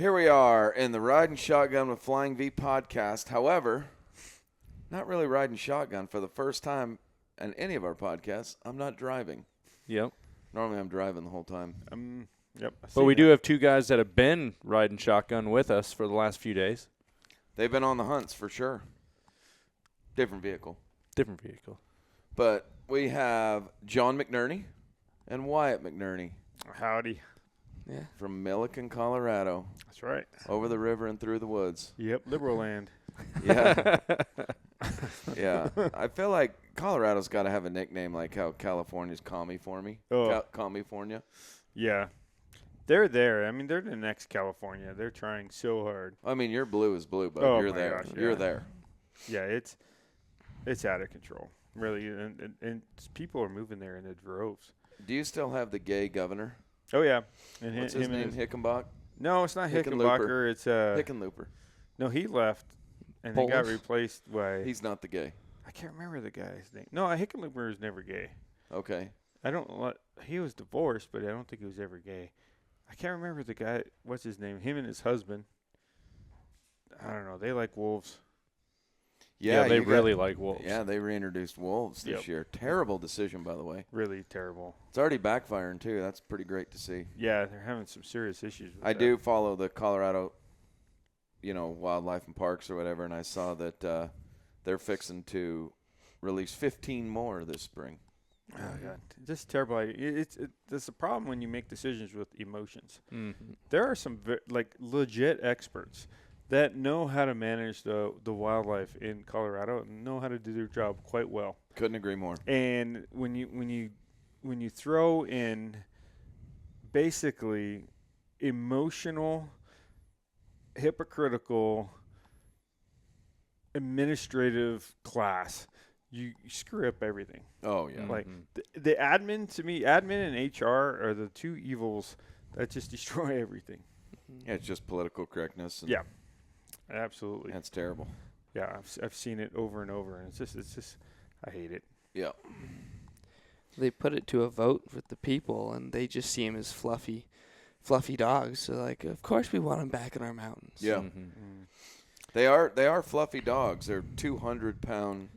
Here we are in the Riding Shotgun with Flying V podcast. However, not really riding shotgun for the first time in any of our podcasts. I'm not driving. Yep. Normally I'm driving the whole time. Yep. But we do have two guys that have been riding shotgun with us for the last few days. They've been on the hunts for sure. Different vehicle. Different vehicle. But we have John McNerney and Wyatt McNerney. Howdy. Yeah. From Milliken, Colorado. That's right. Over the river and through the woods. Yep. Liberal land. Yeah. Yeah. I feel like Colorado's got to have a nickname like how California's California. Oh. California. Yeah. They're there. I mean, they're the next California. They're trying so hard. I mean, your blue is blue, but Oh you're my there. gosh, You're yeah. there. Yeah, it's out of control, really. And people are moving there in the droves. Do you still have the gay governor? Oh, yeah. And What's his name? Hickenbach? No, it's not Hickenlooper. Hickenbacher. It's Hickenlooper. No, he left, and they got Polish? replaced by. He's not the gay. I can't remember the guy's name. No, Hickenlooper is never gay. Okay. He was divorced, but I don't think he was ever gay. I can't remember the guy. What's his name? Him and his husband. I don't know. They like wolves. Yeah, they really like wolves. Yeah, they reintroduced wolves this Yep. year. Terrible decision, by the way. Really terrible. It's already backfiring, too. That's pretty great to see. Yeah, they're having some serious issues with I that. do follow the Colorado, wildlife and parks or whatever, and I saw that they're fixing to release 15 more this spring. Oh, God. Just terrible. It's a problem when you make decisions with emotions. Mm-hmm. There are some legit experts that know how to manage the wildlife in Colorado and know how to do their job quite well. Couldn't agree more. And when you throw in basically emotional, hypocritical, administrative class, you screw up everything. Oh, yeah. Like the admin, to me, admin and HR are the two evils that just destroy everything. Yeah, it's just political correctness. And Yeah, absolutely. That's terrible. Yeah, I've seen it over and over, and it's just I hate it. Yeah. They put it to a vote with the people, and they just see him as fluffy dogs. So, like, of course we want them back in our mountains. Yeah. Mm-hmm. They are fluffy dogs. They're 200-pound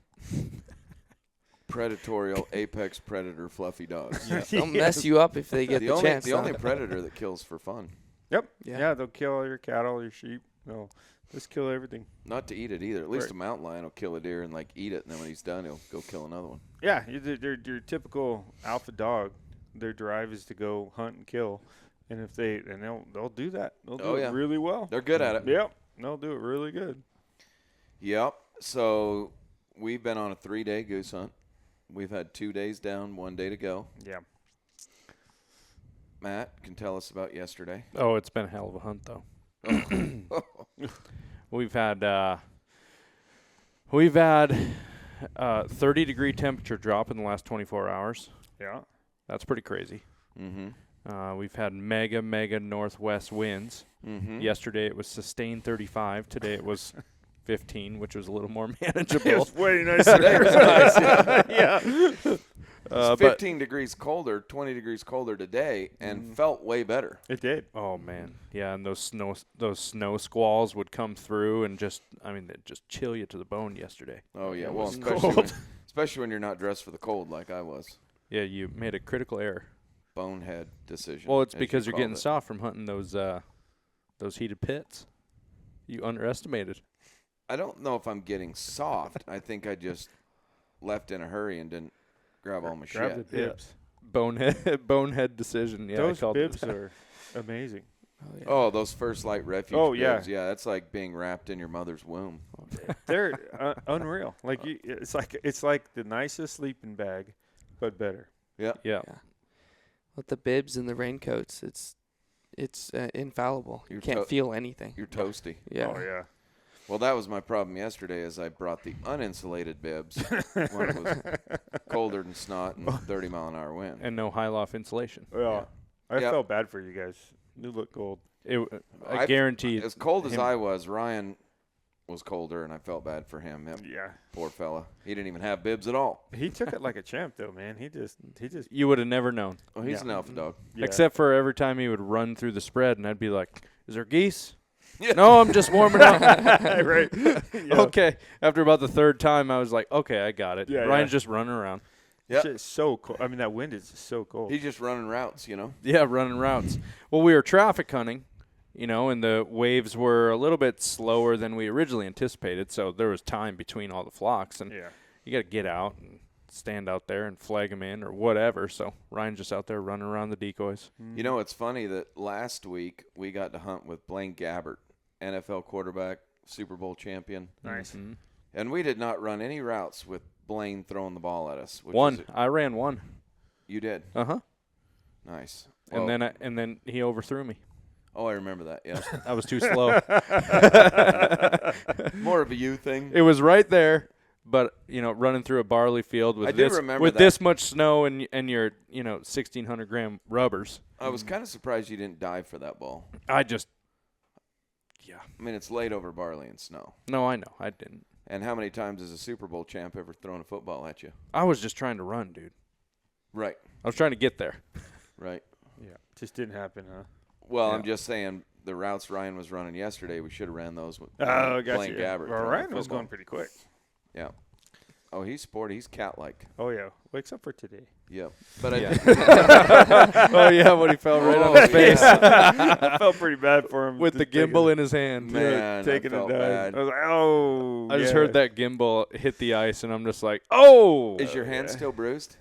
predatorial apex predator fluffy dogs. Yeah. They'll mess you up if they get the chance. The only predator that kills for fun. Yep. Yeah. Yeah, they'll kill all your cattle, your sheep. They'll just kill everything. Not to eat it either. At least Right. a mountain lion will kill a deer and eat it, and then when he's done, he'll go kill another one. Yeah, they're your typical alpha dog. Their drive is to go hunt and kill, and they'll do that. They'll do it really well. They're good at it. Yep, they'll do it really good. Yep. So we've been on a 3-day goose hunt. We've had 2 days down, 1 day to go. Yeah. Matt can tell us about yesterday. Oh, it's been a hell of a hunt, though. We've had 30-degree temperature drop in the last 24 hours. Yeah. That's pretty crazy. Mm-hmm. We've had mega northwest winds. Mm-hmm. Yesterday it was sustained 35. Today it was 15, which was a little more manageable. It was way nicer. Today was nice. Yeah. Yeah. It's 15 degrees colder, 20 degrees colder today, and felt way better. It did. Oh man, yeah, and those snow squalls would come through and they'd just chill you to the bone yesterday. Oh yeah, It well, was especially when you're not dressed for the cold like I was. Yeah, you made a critical error. Bonehead decision. Well, it's as because you you're getting called it. soft from hunting those heated pits. You underestimated. I don't know if I'm getting soft. I think I just left in a hurry and didn't grab all my Grab the shit. bibs. Bonehead decision. Yeah, Those I called bibs it. are amazing. Oh, yeah. Oh, those First Light Refuge Oh, yeah. bibs. Yeah, that's like being wrapped in your mother's womb. They're unreal. It's like the nicest sleeping bag, but better. Yeah. Yeah. With the bibs and the raincoats, it's infallible. You You're can't feel anything. You're toasty. Yeah. Oh yeah. Well, that was my problem yesterday is I brought the uninsulated bibs when it was colder than snot and 30-mile-an-hour wind. And no high loft insulation. Well, I Yep. felt bad for you guys. You look cold. I guarantee. As cold as I was, Ryan was colder, and I felt bad for him. Yep. Yeah. Poor fella. He didn't even have bibs at all. He took it like a champ, though, man. He just. You would have never known. Oh, he's Yeah. an alpha dog. Yeah. Except for every time he would run through the spread, and I'd be like, is there geese? Yeah. No, I'm just warming up. Right. Yeah. Okay. After about the third time, I was like, okay, I got it. Yeah, Ryan's yeah. just running around. Yep. Shit's so cold. I mean, that wind is just so cold. He's just running routes, you know. Yeah, running routes. Well, we were traffic hunting, and the waves were a little bit slower than we originally anticipated, so there was time between all the flocks, and Yeah. you got to get out and stand out there and flag them in or whatever. So Ryan's just out there running around the decoys. You know, it's funny that last week we got to hunt with Blaine Gabbert, NFL quarterback, Super Bowl champion. Nice. Mhm. And we did not run any routes with Blaine throwing the ball at us. Which One. is I ran one. you did. Uh-huh. Nice. And Well, then he overthrew me. oh, I remember that. Yeah. I was too slow. More of a you thing. It was right there, but running through a barley field with I do this remember with that. this much snow and your 1,600 gram rubbers. I was kind of surprised you didn't dive for that ball. I just I mean, it's laid over barley and snow. no, I know I didn't. And how many times has a Super Bowl champ ever thrown a football at you? I was just trying to run, dude. Right. I was trying to get there. Right. Yeah. Just didn't happen, huh? Well, Yeah. I'm just saying the routes Ryan was running yesterday, we should have ran those with Oh, Blaine gotcha. Gabbert. Well, throwing Ryan the was football. going pretty quick. Yeah. Oh, he's sporty. He's cat-like. Oh, yeah. Well, except for today. Yep. But Yeah. I think Oh yeah, when he fell right on Oh, his face yeah. I felt pretty bad for him. with the just gimbal in his hand. Man, I taking felt a dive. bad. I was like, oh. I just yeah. heard that gimbal hit the ice, and I'm just like, oh, Is your hand yeah. still bruised?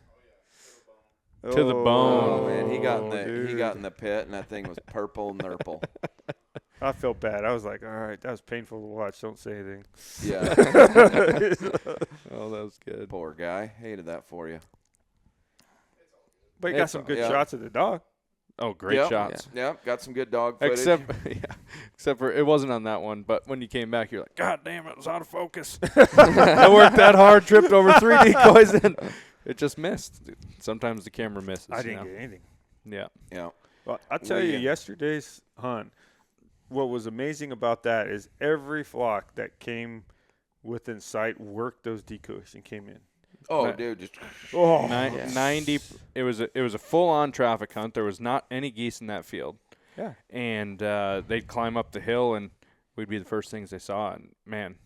to the bone. Oh man, he got in dude. the pit, and that thing was purple nurple. I felt bad. I was like, all right, that was painful to watch. Don't say anything. Yeah. Oh, that was good. Poor guy. Hated that for you. But he got It's- some good yeah. shots of the dog. Oh, great Yep. shots. Yep. Got some good dog footage. Except for it wasn't on that one. But when you came back, you're like, God damn it was out of focus. I worked that hard, tripped over 3 decoys, and it just missed. Sometimes the camera misses. I didn't get anything. Yeah. Yeah. Well, I'll tell you, yesterday's hunt, what was amazing about that is every flock that came within sight worked those decoys and came in. Oh, Right. dude, just Oh, Yeah. 90. It was a full on traffic hunt. There was not any geese in that field, yeah. and they'd climb up the hill, and we'd be the first things they saw. And man,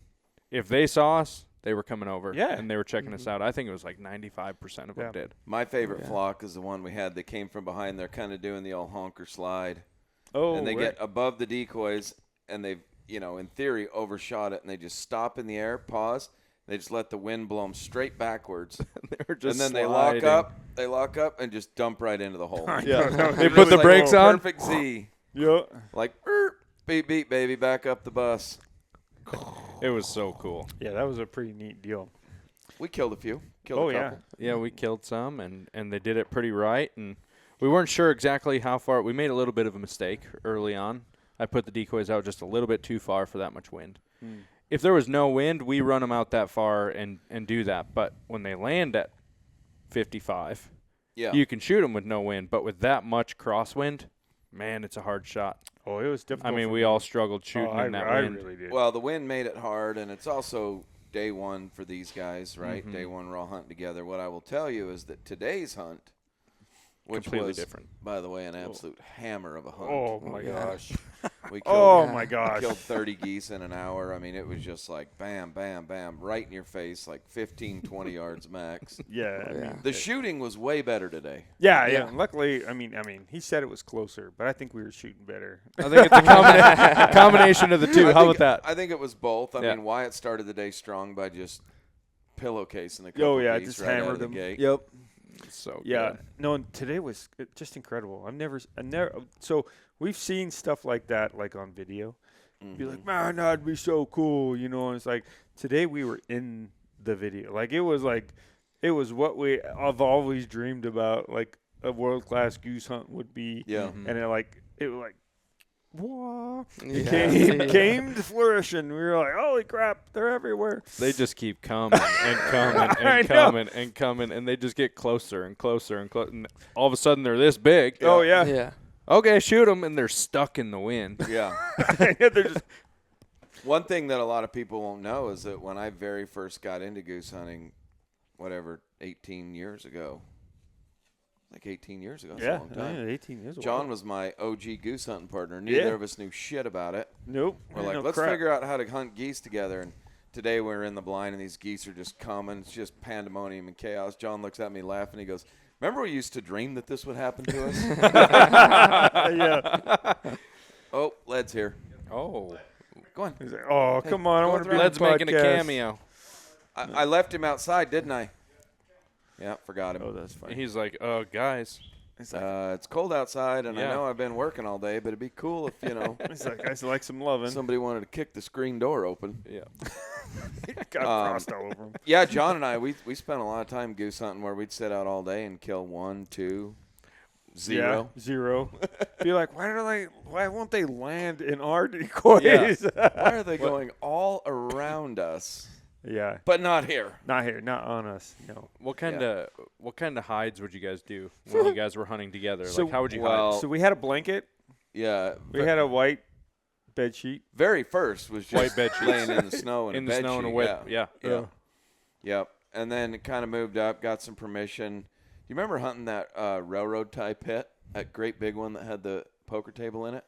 if they saw us, they were coming over. Yeah. And they were checking us out. I think it was like 95% of them Yeah. did. my favorite Yeah. flock is the one we had that came from behind. They're kind of doing the old honker slide, Oh, and they right. get above the decoys, and they've, in theory, overshot it, and they just stop in the air, pause. They just let the wind blow them straight backwards, They were just and then they sliding. lock up, and just dump right into the hole. Yeah. They It put was the like brakes on. Perfect Z, Yeah. like beep beep baby, back up the bus. It was so cool. Yeah, that was a pretty neat deal. We killed a few. Killed Oh, a yeah. couple. Yeah, we killed some, and they did it pretty right. And we weren't sure exactly how far. We made a little bit of a mistake early on. I put the decoys out just a little bit too far for that much wind. If there was no wind, we run them out that far and do that. But when they land at 55, Yeah. you can shoot them with no wind. But with that much crosswind, man, it's a hard shot. Oh, it was difficult. I mean, for we me. all struggled Oh, shooting in that I wind. really did. Well, the wind made it hard, and it's also day one for these guys, right? Mhm. Day one, we're all hunting together. What I will tell you is that today's hunt, which Completely was, different. by the way, an absolute hammer of a hunt. Oh, my yeah. gosh. We killed, Oh, Yeah. my gosh. killed 30 geese in an hour. I mean, it was just like bam, bam, bam, right in your face, like 15, 20 yards max. Yeah. I Yeah. mean, The shooting was way better today. yeah. Yeah. Luckily, I mean, he said it was closer, but I think we were shooting better. I think it's a combination of the two. I How think- about that? I think it was both. I Yeah. mean, Wyatt started the day strong by just pillowcasing a couple Oh, yeah, geese just right out of hammered the them. gate. Yep. So Yeah. good. No, and today was just incredible. I never. So we've seen stuff like that, like on video. Be like, man, that'd be so cool, And it's like today we were in the video. Like it was what I've always dreamed about, like a world class goose hunt would be. Yeah. Mhm. And it was like, whoa. It Yeah. came to fruition. We were like, holy crap, they're everywhere. They just keep coming and coming I and know. coming and coming, and they just get closer and closer and closer. And all of a sudden, they're this big. Oh yeah. Yeah. Okay, shoot them, and they're stuck in the wind. Yeah. They're just, One thing that a lot of people won't know is that when I very first got into goose hunting, 18 years ago, Like 18 years ago. That's a long time. 18 years ago. John was my OG goose hunting partner. Neither of us knew shit about it. Nope. We're like, let's figure out how to hunt geese together. And today we're in the blind, and these geese are just coming. It's just pandemonium and chaos. John looks at me laughing. He goes, remember we used to dream that this would happen to us? Yeah. Oh, Led's here. Oh. Go on. He's like, oh, come on. I want to be on Led's the making a podcast. cameo. I left him outside, didn't I? Yeah, forgot him. Oh, that's funny. He's like, oh, guys. It's cold outside, and I Yeah. know I've been working all day, but it'd be cool if, He's like, I like some loving. somebody wanted to kick the screen door open. Yeah. Got frost all over him. Yeah, John and I, we spent a lot of time goose hunting where we'd sit out all day and kill 1, 2, 0. Yeah, 0. Be like, why won't they land in our decoys? Yeah. Why are they going all around us, Yeah. but not here? Not here, not on us. No. What kind of hides would you guys do when you guys were hunting together? So- Like, how would you well, hide? So we had a blanket. Yeah. We had a white bed sheet. Very first was just White bed sheets. laying in the snow and In a the bed snow sheet. and a wet. Yeah. Yeah. Yep. And then it kind of moved up, got some permission. You remember hunting that railroad tie pit, that great big one that had the poker table in it?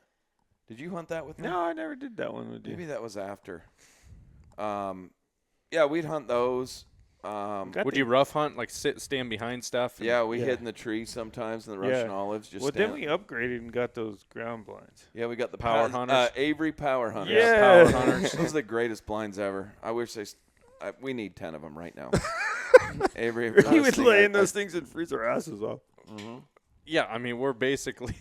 Did you hunt that with me? No, I never did that one with you. Maybe that was after. Yeah, we'd hunt those. Would you rough hunt, like stand behind stuff? Yeah, we hid in the trees sometimes in the Russian olives. Just well, stand. then we upgraded and got those ground blinds. Yeah, we got the Power hunters? Avery Power Hunters. Yeah. Power hunters. Those are the greatest blinds ever. I wish we need 10 of them right now. Avery, We would lay in those things and freeze our asses off. Yeah, I mean, we're basically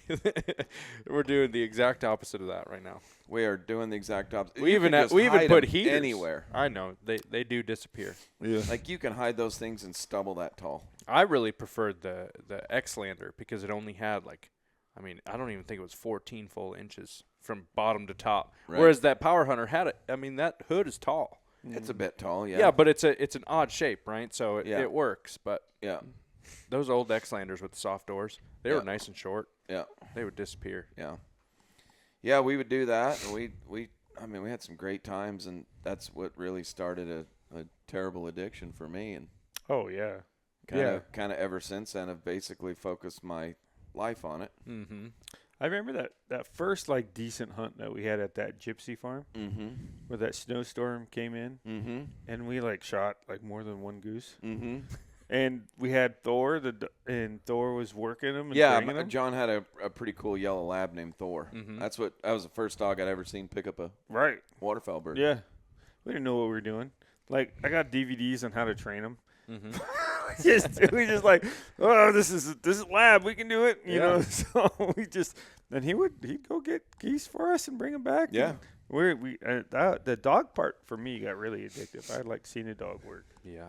we're doing the exact opposite of that right now. We are doing the exact opposite. We You even can just we even hide put 'em heaters anywhere. I know they do disappear. Yeah. Like you can hide those things in stubble that tall. I really preferred the X-Lander because it only had I don't even think it was 14 full inches from bottom to top. Right. Whereas that Power Hunter had it. I mean, that hood is tall. It's a bit tall, yeah. Yeah, but it's an odd shape, right? So Yeah. it works. But Yeah, those old X-Landers with the soft doors, they were Yeah. nice and short. yeah, They would disappear. yeah. Yeah, we would do that, and we had some great times, and that's what really started a terrible addiction for me, and Oh, yeah. kind of ever since then have basically focused my life on it. Mm-hmm. I remember that first, decent hunt that we had at that gypsy farm Mm-hmm. where that snowstorm came in, Mm-hmm. and we, shot, more than one goose. Mm-hmm. And we had Thor, and Thor was working them and Yeah, bringing them. John had a pretty cool yellow lab named Thor. Mhm. That was the first dog I'd ever seen pick up a Right. waterfowl bird. Yeah. We didn't know what we were doing. I got DVDs on how to train them. Mm-hmm. we just oh, this is lab. We can do it. You know. So then he'd go get geese for us and bring them back. Yeah. And the dog part for me got really addictive. I like seeing a dog work. Yeah,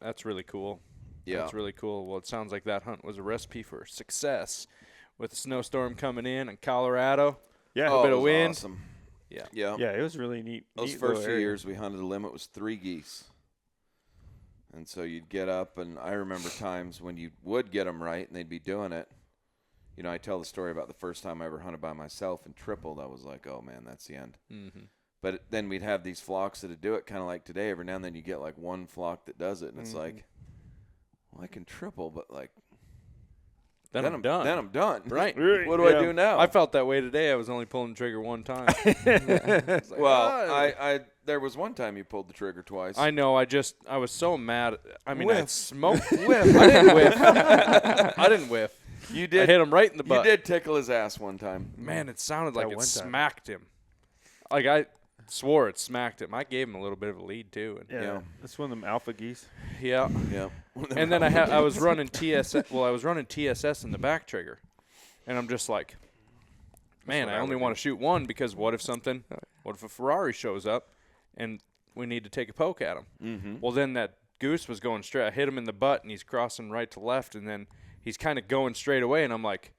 that's really cool. Yeah. That's really cool. Well, it sounds like that hunt was a recipe for success with the snowstorm coming in Colorado. Yeah. Oh, bit it of was wind. Awesome. Yeah. Yeah. Yeah, it was really neat. Those neat first little few area. years we hunted, the limit was 3 geese. And so you'd get up, and I remember times when you would get them right, and they'd be doing it. You know, I tell the story about the first time I ever hunted by myself and tripled. I was like, oh, man, that's the end. Mm-hmm. But then we'd have these flocks that would do it kind of like today. Every now and then you get one flock that does it, and it's like, well, I can triple, but Then I'm done. Then I'm done. Right. What do I do now? I felt that way today. I was only pulling the trigger one time. Well, "Ah." I there was one time you pulled the trigger twice. I know. I was so mad. I mean, I Whiff. smoked. Whiff. I didn't whiff. I didn't whiff. You I did. hit him right in the butt. You did tickle his ass one time. Man, it sounded like That it one time. smacked him. I swore it smacked him. I gave him a little bit of a lead too. And Yeah. That's one of them alpha geese. yeah. Yeah. And then I was running TSS. Well, I was running TSS in the back trigger, and I'm just like, man, what I I only would want to shoot one because what if a Ferrari shows up, and we need to take a poke at him? Mm-hmm. Well, then that goose was going straight. I hit him in the butt, and he's crossing right to left, and then he's kind of going straight away, and I'm like,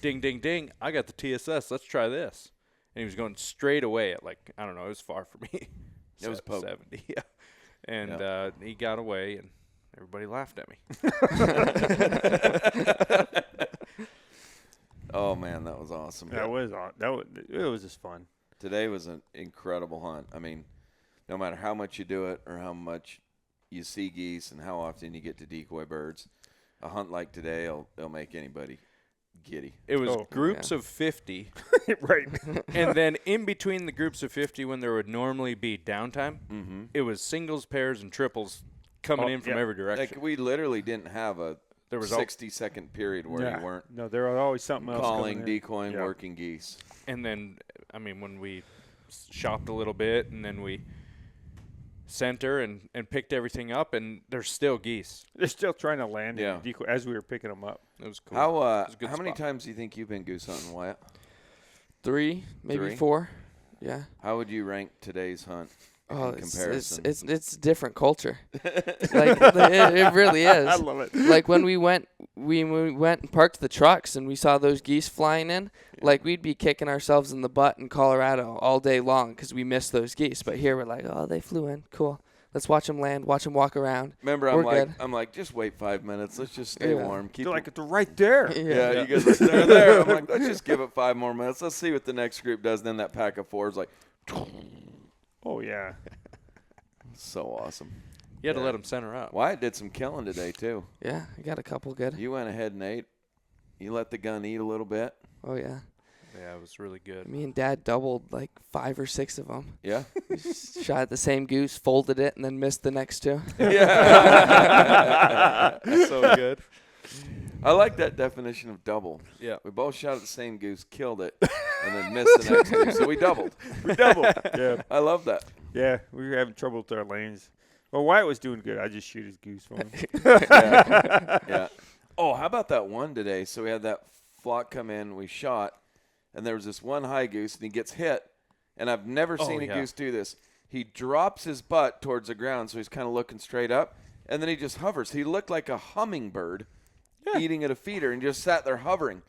ding, ding, ding, I got the TSS. Let's try this. And he was going straight away at I don't know, it was far for me. It was poke. 70, yeah. And he got away, and everybody laughed at me. Oh man, that was awesome. It was just fun. Today was an incredible hunt. I mean, no matter how much you do it or how much you see geese and how often you get to decoy birds, A hunt like today, it'll make anybody giddy. It was Oh, groups of 50, Right. and then in between the groups of 50, when there would normally be downtime, Mm-hmm. it was singles, pairs, and triples coming Oh, in from yeah. every direction. Like we literally didn't have a There was 60-second period where you weren't No, there was always something else calling, coming in. decoying, Yeah. working geese. And then, I mean, when we shopped a little bit, and then we center and picked everything up, and there's still geese. They're still trying to land Yeah. in the decoy as we were picking them up. It was cool. How was a good many spot. times do you think you've been goose hunting, Wyatt? 3, maybe 3? 4. Yeah. How would you rank today's hunt Oh, in comparison? it's a different culture. Like it really is. I love it. Like when we went and parked the trucks and we saw those geese flying in, like we'd be kicking ourselves in the butt in Colorado all day long because we missed those geese. But here we're like, oh, they flew in, cool. Let's watch them land, watch them walk around. Remember, We're I'm like, just wait 5 minutes. Let's just stay Yeah. warm. Keep They're like, they're right there. yeah, you guys are they're there. I'm like, let's just give it 5 more minutes. Let's see what the next group does. Then that pack of 4 is like, Oh, yeah. so awesome. You had to let them center up. Wyatt did some killing today too. Yeah, I got a couple good. You went ahead and ate. You let the gun eat a little bit. Oh yeah. Yeah, it was really good. Me and Dad doubled like 5 or 6 of them. Yeah. Shot at the same goose, folded it, and then missed the next 2. Yeah. So good. I like that definition of double. Yeah. We both shot at the same goose, killed it, and then missed the next goose. So we doubled. We doubled. Yeah. I love that. Yeah. We were having trouble with our lanes. Well, Wyatt was doing good. I just shoot his goose for him. Yeah. Oh, how about that one today? So we had that flock come in, we shot, and there was this one high goose, and he gets hit. And I've never seen a goose do this. He drops his butt towards the ground, so he's kind of looking straight up, and then he just hovers. He looked like a hummingbird eating at a feeder and just sat there hovering.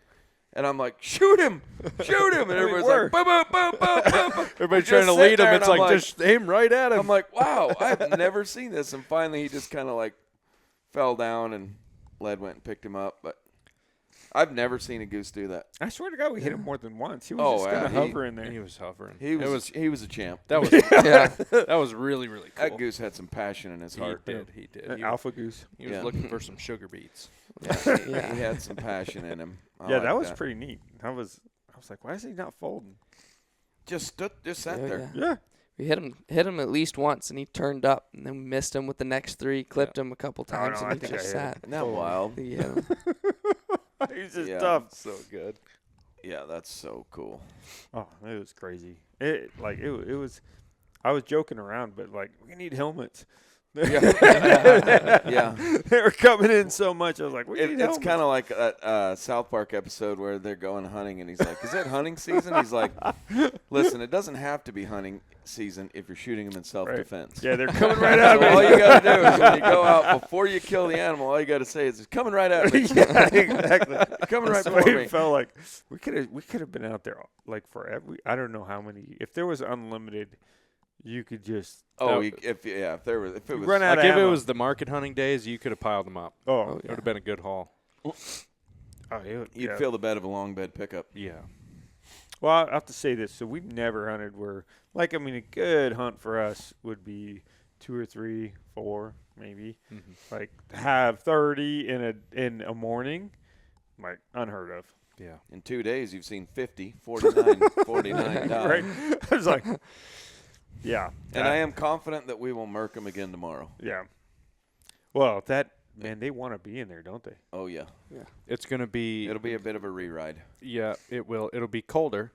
And I'm like, shoot him! Shoot him! And everybody's like, boom, boom, boom, boom, boom, boom. Everybody trying to lead him. It's like, just aim right at him. I'm like, wow, I've never seen this. And finally, he just kind of like fell down, and Led went and picked him up. But I've never seen a goose do that. I swear to God, we hit him more than once. He was just going to hover in there. He was hovering. He was a champ. That was Yeah. that was really, really cool. That goose had some passion in his heart. He did. An He, alpha goose. he was Yeah. looking for some sugar beets. Yeah. He had some passion in him. I Yeah, like that was pretty neat. I was like, why is he not folding? Just sat Yeah, there. yeah. Yeah. We hit him at least once, and he turned up, and then we missed him with the next 3, clipped him a couple times, no, I and he think I just hit him. sat. Isn't that wild? He hit him. He's just Yeah. tough. So good. Yeah, that's so cool. Oh, it was crazy. It was. I was joking around, but like we need helmets. Yeah. They were coming in so much. I was like, we need It's helmets. kind of like that South Park episode where they're going hunting, and he's like, is it hunting season? He's like, listen, it doesn't have to be hunting season if you're shooting them in self-defense. Yeah, they're coming right at So all me. you got to do is when you go out, before you kill the animal, all you got to say is, it's coming right at me. Yeah, exactly. Coming right That's what for it me. felt like. We could have been out there like forever. I don't know how many. If there was unlimited, you could just. Oh, That- if it was Run out Like of if it ammo. was the market hunting days, you could have piled them up. Oh, It would have been a good haul. you'd yeah. feel the bed of a long bed pickup. Yeah. Well, I have to say this. So we've never hunted where, like, I mean, a good hunt for us would be 2 or 3, 4, maybe. Mm-hmm. Like have 30 in a morning, like unheard of. Yeah. In 2 days, you've seen 50, 49, 49 die. Right? I was like, yeah. And I am confident that we will murk them again tomorrow. Yeah. Well, man, they want to be in there, don't they? Oh, yeah. It's gonna be. It'll be a bit of a re-ride. Yeah, it will. It'll be colder.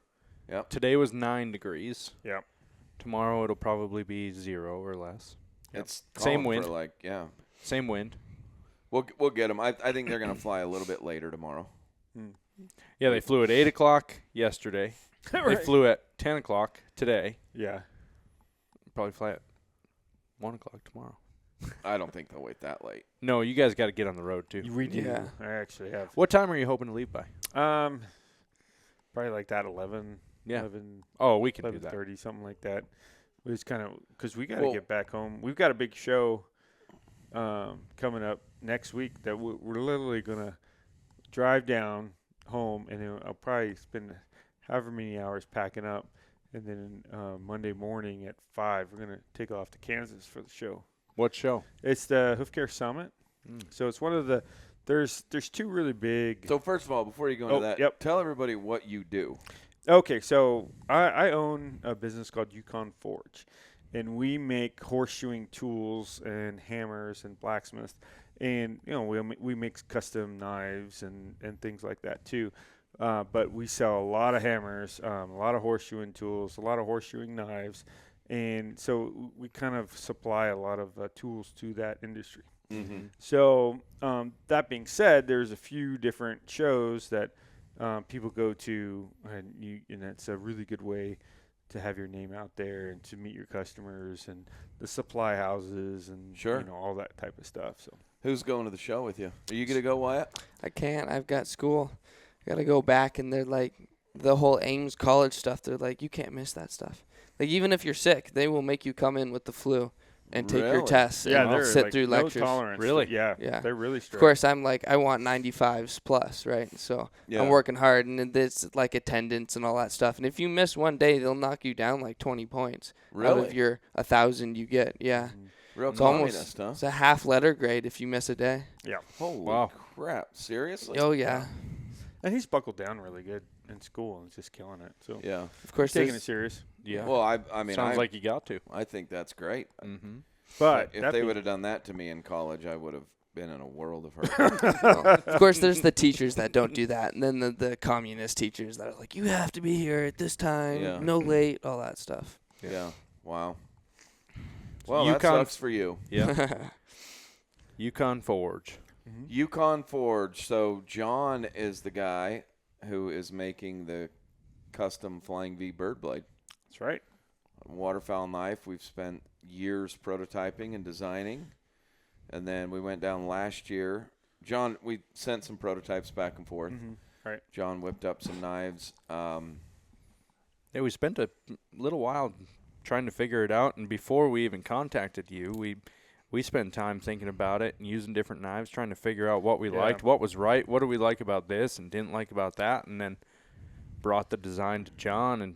Yep. Today was 9 degrees. Yeah. Tomorrow it'll probably be 0 or less. It's Same calling wind. for Same wind. We'll get them. I think they're going to fly a little bit later tomorrow. Yeah, they flew at 8 o'clock yesterday. They Right. flew at 10 o'clock today. Yeah. Probably fly at 1 o'clock tomorrow. I don't think they'll wait that late. No, you guys got to get on the road too. We do. Yeah. I actually have. What time are you hoping to leave by? Probably like that 11. Yeah. 11, Oh, we can do that. 11:30, something like that. It was kind of because we got to Well- get back home. We've got a big show coming up next week that we're literally gonna drive down home, and then I'll probably spend however many hours packing up, and then Monday morning at 5 we're gonna take off to Kansas for the show. What show? It's the Hoof Care Summit. So it's one of the There's two really big. So first of all, before you go into that, yep. tell everybody what you do. Okay, so I own a business called Yukon Forge, and we make horseshoeing tools and hammers and blacksmiths, and we make custom knives and things like that too. But we sell a lot of hammers, a lot of horseshoeing tools, a lot of horseshoeing knives, and so we kind of supply a lot of tools to that industry. Mm-hmm. So that being said, there's a few different shows that people go to, and that's a really good way to have your name out there and to meet your customers and the supply houses and Sure. all that type of stuff. So Who's going to the show with you? Are you going to go, Wyatt? I can't. I've got school. I got to go back, and they're like, the whole Ames College stuff, they're like, you can't miss that stuff. Like, even if you're sick, they will make you come in with the flu and take your Really? tests and they're sit like through no lectures. tolerance. Really? Yeah. Yeah. They're really strict. Of course, I'm like, I want 95s plus, right? So Yeah. I'm working hard, and it's like attendance and all that stuff. And if you miss one day, they'll knock you down like 20 points out Really? of your 1,000 you get. Yeah. Real It's communist, huh? It's a half letter grade if you miss a day. Yeah. Holy Wow. crap. Seriously? Oh, yeah. And he's buckled down really good in school and just killing it. So Yeah. Of course, taking it there's- serious. Yeah. Well, I mean, Sounds like you got to. I think that's great. Mm-hmm. But If that they being- would have done that to me in college, I would have been in a world of hurt. of course, there's the teachers that don't do that, and then the communist teachers that are like, you have to be here at this time, Yeah. no late, all that stuff. Yeah. Wow. Well, that Yukon- sucks for you. Yeah. Yukon Forge. Yukon Forge. So John is the guy who is making the custom Flying V bird blade. That's right. Waterfowl knife we've spent years prototyping and designing. And then we went down last year. John, we sent some prototypes back and forth. Right. John whipped up some knives. Yeah, we spent a little while trying to figure it out, and before we even contacted you, we spent time thinking about it and using different knives, trying to figure out what we liked, what was right, what do we like about this and didn't like about that, and then brought the design to John and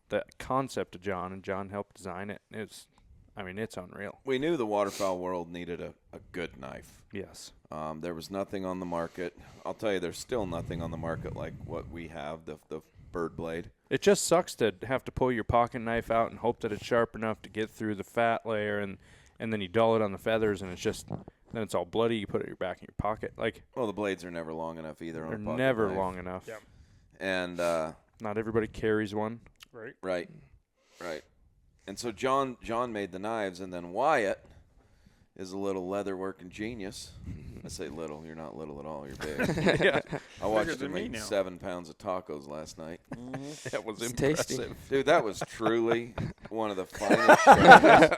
the concept to John, and John helped design it. It's unreal. We knew the waterfowl world needed a good knife. Yes. There was nothing on the market. I'll tell you, there's still nothing on the market like what we have, the bird blade. It just sucks to have to pull your pocket knife out and hope that it's sharp enough to get through the fat layer, and then you dull it on the feathers, and then it's all bloody. You put it back in your pocket. Like, Well, the blades are never long enough either. they're on a pocket never knife. long enough. Yeah. And Not everybody carries one. Right. right. And so John made the knives, and then Wyatt is a little leather working genius. I say little. You're not little at all. You're big. Yeah. I watched than him me make now. 7 pounds of tacos last night. That was It's impressive. tasty. Dude, that was truly one of the finest shows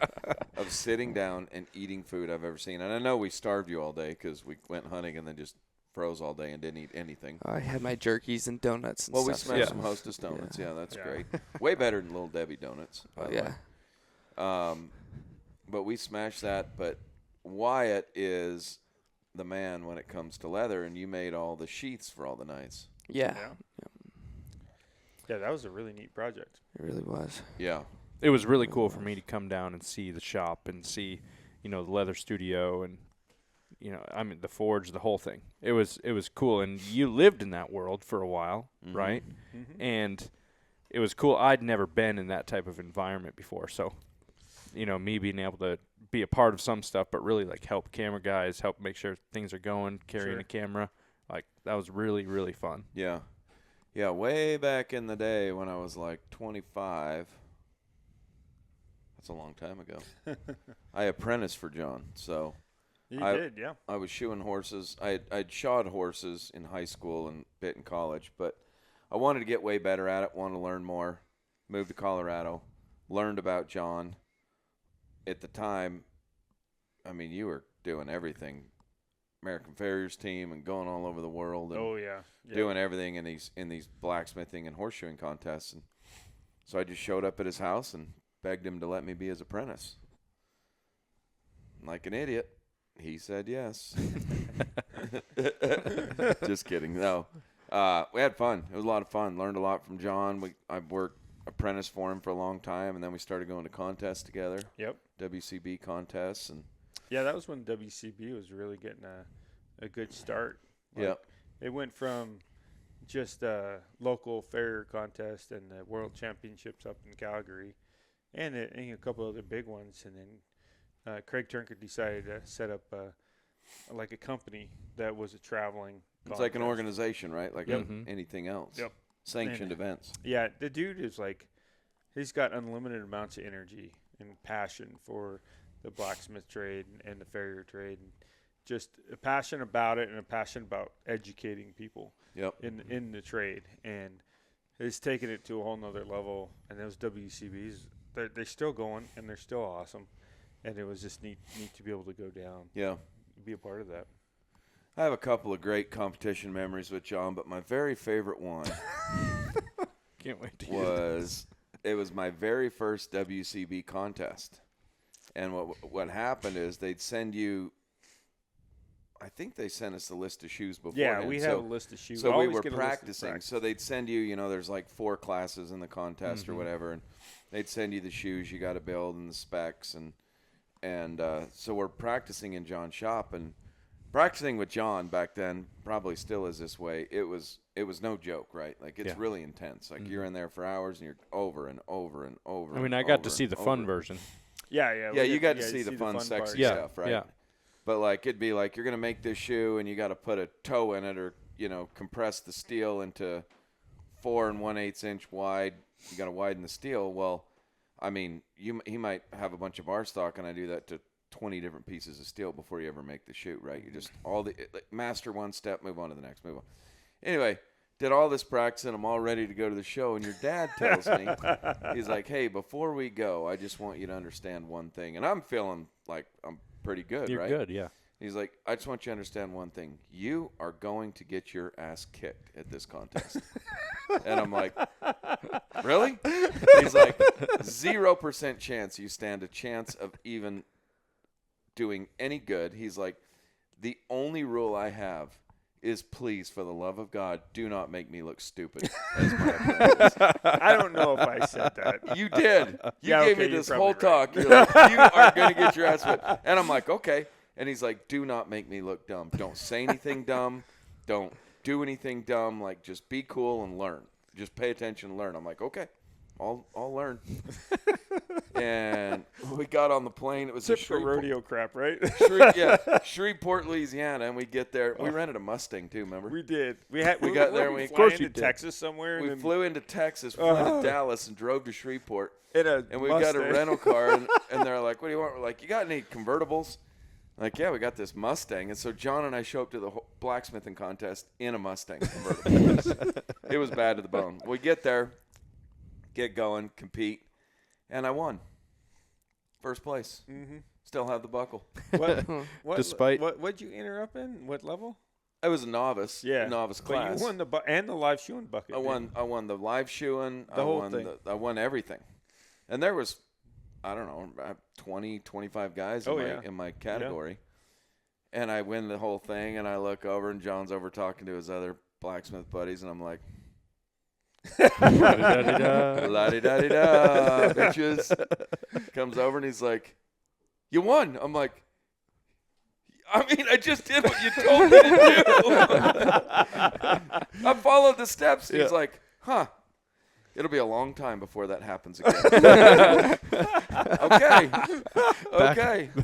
of sitting down and eating food I've ever seen. And I know we starved you all day because we went hunting and then just froze all day and didn't eat anything. I had my jerkies and donuts and Well, we stuff. smashed Yeah. some Hostess donuts. Yeah, that's Yeah. great. Way better than Little Debbie donuts. by Oh, the yeah. way. But we smashed that. But Wyatt is the man when it comes to leather, and you made all the sheaths for all the knives. Yeah. Yeah, that was a really neat project. It really was. Yeah. It was really cool for me to come down and see the shop and see, the leather studio and, the forge, the whole thing. It was cool. And you lived in that world for a while, right? And it was cool. I'd never been in that type of environment before. So, me being able to be a part of some stuff, but really like help camera guys, help make sure things are going, carrying a camera. Like, that was really, really fun. Yeah. Yeah, way back in the day when I was like 25. That's a long time ago. I apprenticed for John, so You I- did, yeah. I was shoeing horses. I'd shod horses in high school and bit in college, but I wanted to get way better at it, wanted to learn more. Moved to Colorado, learned about John. At the time, I mean, you were doing everything. American Farriers team and going all over the world and Oh, yeah. doing everything in these blacksmithing and horseshoeing contests. And so I just showed up at his house and begged him to let me be his apprentice. Like an idiot, he said yes. Just kidding. No. We had fun. It was a lot of fun. Learned a lot from John. I worked apprentice for him for a long time, and then we started going to contests together. Yep. WCB contests. And Yeah, that was when WCB was really getting a good start. Yeah. It went from just a local farrier contest and the World Championships up in Calgary, and a couple other big ones. And then Craig Turnker decided to set up like a company that was a traveling. It's like an organization, right? Like Yep. anything else. Yep. Sanctioned events. Yeah, the dude is like, he's got unlimited amounts of energy and passion for the blacksmith trade and the farrier trade, and just a passion about it and a passion about educating people in the trade. And he's taken it to a whole nother level. And those WCBs, they're still going and they're still awesome. And it was just neat to be able to go down. Yeah. Be a part of that. I have a couple of great competition memories with John, but my very favorite one Can't wait to hear it was my very first WCB contest. And what happened is they'd send you, I think they sent us a list of shoes beforehand. Yeah, we have a list of shoes. So we were practicing. So they'd send you, there's like 4 classes in the contest or whatever, and they'd send you the shoes you got to build and the specs. And so we're practicing in John's shop, and practicing with John back then probably still is this way. It was no joke, right? Like it's really intense. Like you're in there for hours and you're over and over and over. I mean, I got to see the fun version. Yeah. Yeah, you got to see the fun, sexy stuff, right? Yeah. But like it'd be like you're gonna make this shoe and you got to put a toe in it, or compress the steel into 4 1/8 inch wide. You got to widen the steel. Well, I mean, he might have a bunch of bar stock, and I do that to 20 different pieces of steel before you ever make the shoot, right? You just master one step, move on to the next, move on. Anyway, did all this practice, and I'm all ready to go to the show, and your dad tells me, he's like, hey, before we go, I just want you to understand one thing. And I'm feeling like I'm pretty good, You're right? good, yeah. He's like, I just want you to understand one thing. You are going to get your ass kicked at this contest. And I'm like, really? He's like, 0% chance you stand a chance of even doing any good. He's like, the only rule I have is, please, for the love of God, do not make me look stupid as my apprentice. I don't know if I said that. You did. You gave me you're this probably whole right. talk. You're like, you are going to get your ass whipped. And I'm like, okay. And he's like, do not make me look dumb. Don't say anything dumb. Don't do anything dumb. Like, just be cool and learn. Just pay attention and learn. I'm like, okay, I'll learn. And we got on the plane. It was Except for rodeo crap, right? Shreveport, Louisiana. And we get there. We rented a Mustang too, remember? We did. We got there. We flew into Texas somewhere. We flew into Texas, we flew into Dallas, and drove to Shreveport. And we got a Mustang. rental car, and they're like, what do you want? We're like, you got any convertibles? Like, yeah, we got this Mustang. And so John and I show up to the blacksmithing contest in a Mustang convertible. It was bad to the bone. We get there, get going, compete, and I won. First place. Mm-hmm. Still have the buckle. What'd you enter up in? What level? I was a novice. Yeah, novice class. But you won and the live shoeing bucket. I won the live shoeing. The whole thing. I won everything. And there was, I don't know, 20, 25 guys in my category. Yeah. And I win the whole thing, and I look over, and John's over talking to his other blacksmith buddies, and I'm like, la-di-da-di-da, la-di-da-di-da, bitches. Comes over, and he's like, you won. I'm like, I mean, I just did what you told me to do. I followed the steps. He's like, huh. It'll be a long time before that happens again. Okay.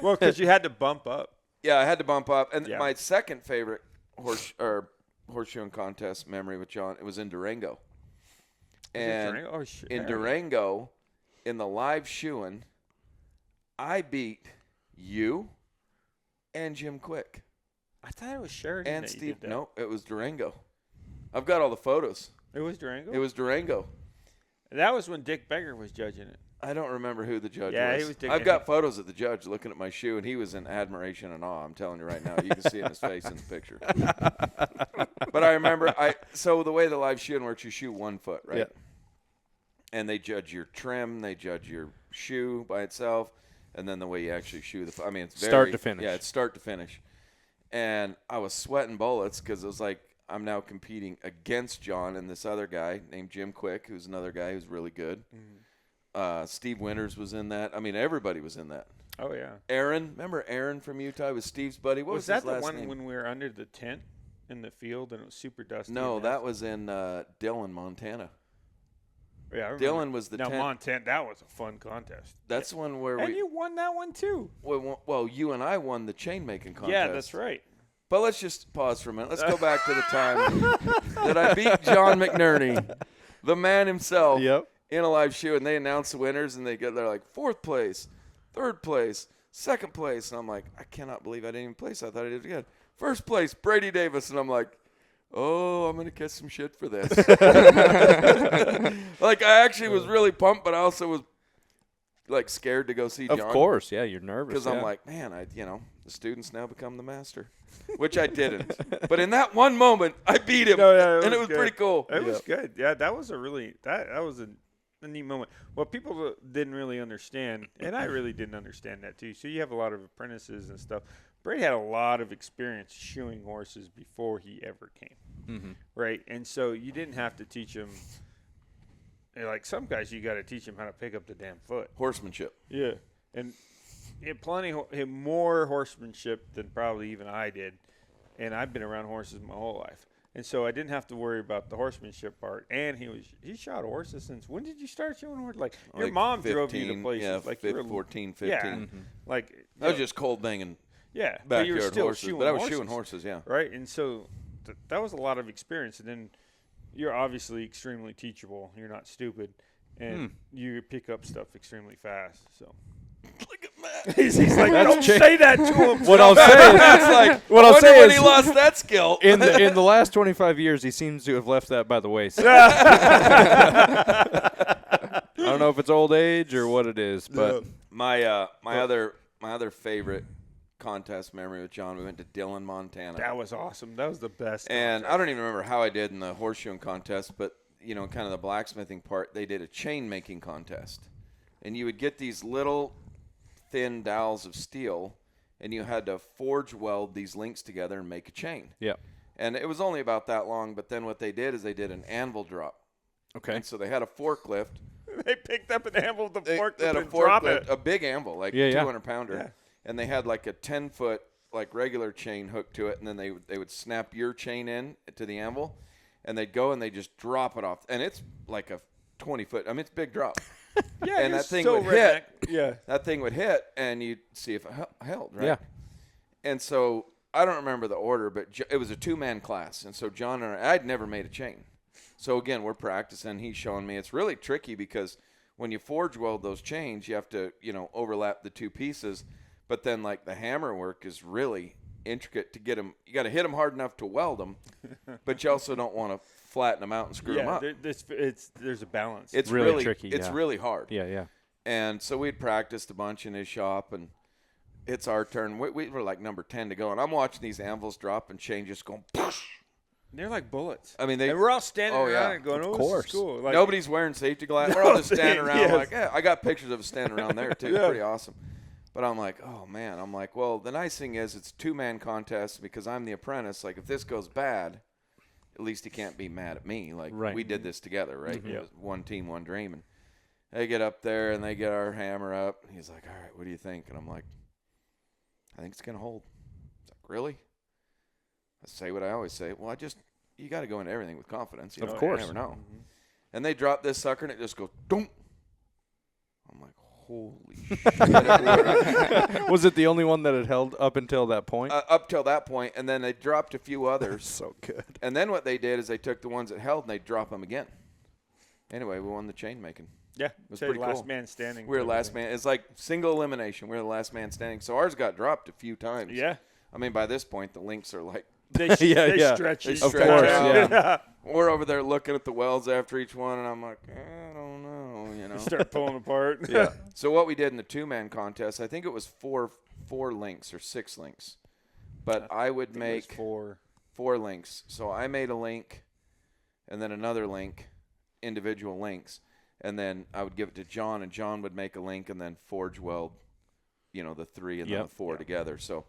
Well, because you had to bump up. Yeah, I had to bump up. And my second favorite horseshoeing contest memory with John, it was in Durango. And in Durango, in the live shoeing, I beat you and Jim Quick. I thought it was Sheridan and that Steve. You did that. No, it was Durango. I've got all the photos. It was Durango? It was Durango. That was when Dick Beggar was judging it. I don't remember who the judge was. Yeah, he was Dick. I've got photos of the judge looking at my shoe, and he was in admiration and awe. I'm telling you right now. You can see it in his face in the picture. But I remember, so the way the live shoeing works, you shoe 1 foot, right? Yeah. And they judge your trim. They judge your shoe by itself. And then the way you actually shoe the I mean, it's start to finish. Yeah, it's start to finish. And I was sweating bullets because it was like, I'm now competing against John and this other guy named Jim Quick, who's another guy who's really good. Steve Winters was in that. I mean, everybody was in that. Oh yeah. Aaron, remember Aaron from Utah? He was Steve's buddy. What was that his the last one name? when we were under the tent in the field and it was super dusty? No, and that was in Dillon, Montana. Yeah, I remember. Dillon was the now tent. Montana. That was a fun contest. That's one where And you won that one too. well, you and I won the chain making contest. Yeah, that's right. But let's just pause for a minute. Let's go back to the time that I beat John McNerney, the man himself, in a live shoe, and they announce the winners, and they're like 4th place, 3rd place, 2nd place, and I'm like, I cannot believe I didn't even place. I thought I did again. 1st place, Brady Davis, and I'm like, oh, I'm gonna get some shit for this. Like I actually was really pumped, but I also was like scared to go see John. Of course, yeah, you're nervous. Because I'm like, man, the students now become the master, which I didn't. But in that one moment, I beat him, and it was pretty cool. It was good. Yeah, that was a really that was a neat moment. What people didn't really understand, and I really didn't understand that too. So you have a lot of apprentices and stuff. Brady had a lot of experience shoeing horses before he ever came, right? And so you didn't have to teach him. Like some guys, you got to teach him how to pick up the damn foot. Horsemanship. Yeah, and he had more horsemanship than probably even I did, and I've been around horses my whole life, and so I didn't have to worry about the horsemanship part. And he shot horses since when did you start showing horses? Like your mom 15, drove you to places, yeah, like 14, 15. yeah, like I was just cold banging yeah, but you were backyard still horses, shoeing but I was horses, shoeing horses, yeah. right? And so that was a lot of experience, and then you're obviously extremely teachable. You're not stupid. And you pick up stuff extremely fast. So Look at Matt. he's like, don't say that to him. What I'll say is, That's like, what I'll wonder say when is, he lost that skill. in the last 25 years, he seems to have left that by the wayside. I don't know if it's old age or what it is, but my other favorite contest memory with John, we went to Dillon, Montana. That was awesome. That was the best. And I don't even remember how I did in the horseshoeing contest, but kind of the blacksmithing part, they did a chain making contest. And you would get these little thin dowels of steel, and you had to forge weld these links together and make a chain. yeah. And it was only about that long, but then what they did is they did an anvil drop. Okay. And so they had a forklift. They picked up an anvil with the They forklift had a and dropped forklift, it. a big anvil, like Yeah, yeah. 200-pounder. Yeah. And they had like a 10-foot, like regular chain hooked to it, and then they would snap your chain in to the anvil, and they'd go and they just drop it off. And it's like a 20-foot. I mean, it's a big drop. Yeah, and you're that thing so would hit. redneck. Yeah. That thing would hit, and you'd see if it held, right? Yeah. And so I don't remember the order, but it was a 2-man class. And so John and I'd never made a chain. So, again, we're practicing. He's showing me. It's really tricky because when you forge weld those chains, you have to, overlap the two pieces. But then, like, the hammer work is really intricate to get them. You got to hit them hard enough to weld them, but you also don't want to flatten them out and screw them up. There's a balance. It's really tricky, It's yeah. really hard. Yeah. And so we'd practiced a bunch in his shop, and it's our turn. We were like number 10 to go, and I'm watching these anvils drop and chain just going, poosh. They're like bullets. I mean, and we're all standing Oh, around yeah. and going, Of oh, course. this is cool. Like, Nobody's wearing safety glasses. We're all just standing around Yes. like, yeah, I got pictures of us standing around there, too. Yeah. Pretty awesome. But I'm like, oh, man. I'm like, well, the nice thing is it's a 2-man contest because I'm the apprentice. Like, if this goes bad, at least he can't be mad at me. Like, Right. we did this together, right? Mm-hmm. It was one team, one dream. And they get up there, and they get our hammer up. And he's like, all right, what do you think? And I'm like, I think it's going to hold. He's like, really? I say what I always say. Well, you got to go into everything with confidence. You Of know, course. You never know. Mm-hmm. And they drop this sucker, and it just goes, doom. I'm like, holy shit. Was it the only one that had held up until that point? Up till that point, and then they dropped a few others. So good. And then what they did is they took the ones that held, and they drop them again. Anyway, we won the chain making. Yeah, It was say pretty last cool. man standing. We were last man. It's like single elimination. We're the last man standing. So ours got dropped a few times. Yeah, I mean, by this point, the links are like, they Yeah. stretch They it. stretch course, out. yeah. We're over there looking at the welds after each one, and I'm like, I don't know, Start pulling apart. Yeah. So what we did in the 2-man contest, I think it was four links or 6 links, but I would make four. 4 links. So I made a link, and then another link, individual links, and then I would give it to John, and John would make a link, and then forge weld, the 3 and then Yep. the 4 together. So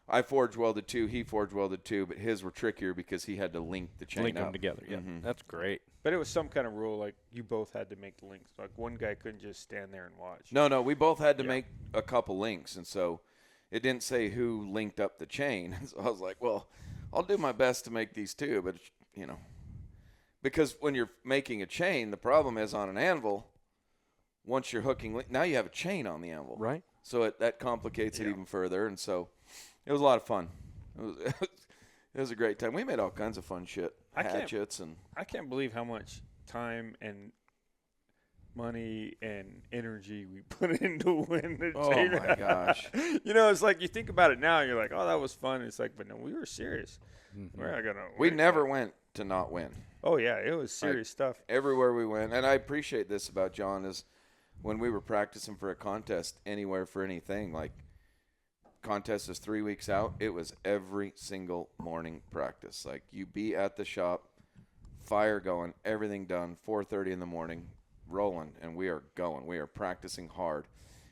I forge welded 2, he forge welded 2, but his were trickier because he had to link the chain Link up. them together. Yeah, that's great. But it was some kind of rule, like you both had to make the links. Like one guy couldn't just stand there and watch. No, we both had to Yeah. make a couple links, and so it didn't say who linked up the chain. So I was like, well, I'll do my best to make these 2, but, you know. Because when you're making a chain, the problem is on an anvil, once you're hooking, now you have a chain on the anvil. Right. So that complicates it even further, and so it was a lot of fun. It was a great time. We made all kinds of fun shit, hatchets and. I can't believe how much time and money and energy we put into win the Oh chain. my gosh! You know, it's like you think about it now, and you're like, oh, that was fun. It's like, but no, we were serious. We're not gonna. We win. never went to not win. Oh yeah, it was serious stuff. Everywhere we went, and I appreciate this about John is when we were practicing for a contest anywhere for anything, like contest is 3 weeks out, it was every single morning practice. Like you be at the shop, fire going, everything done, 4:30 in the morning, rolling, and we are going. We are practicing hard.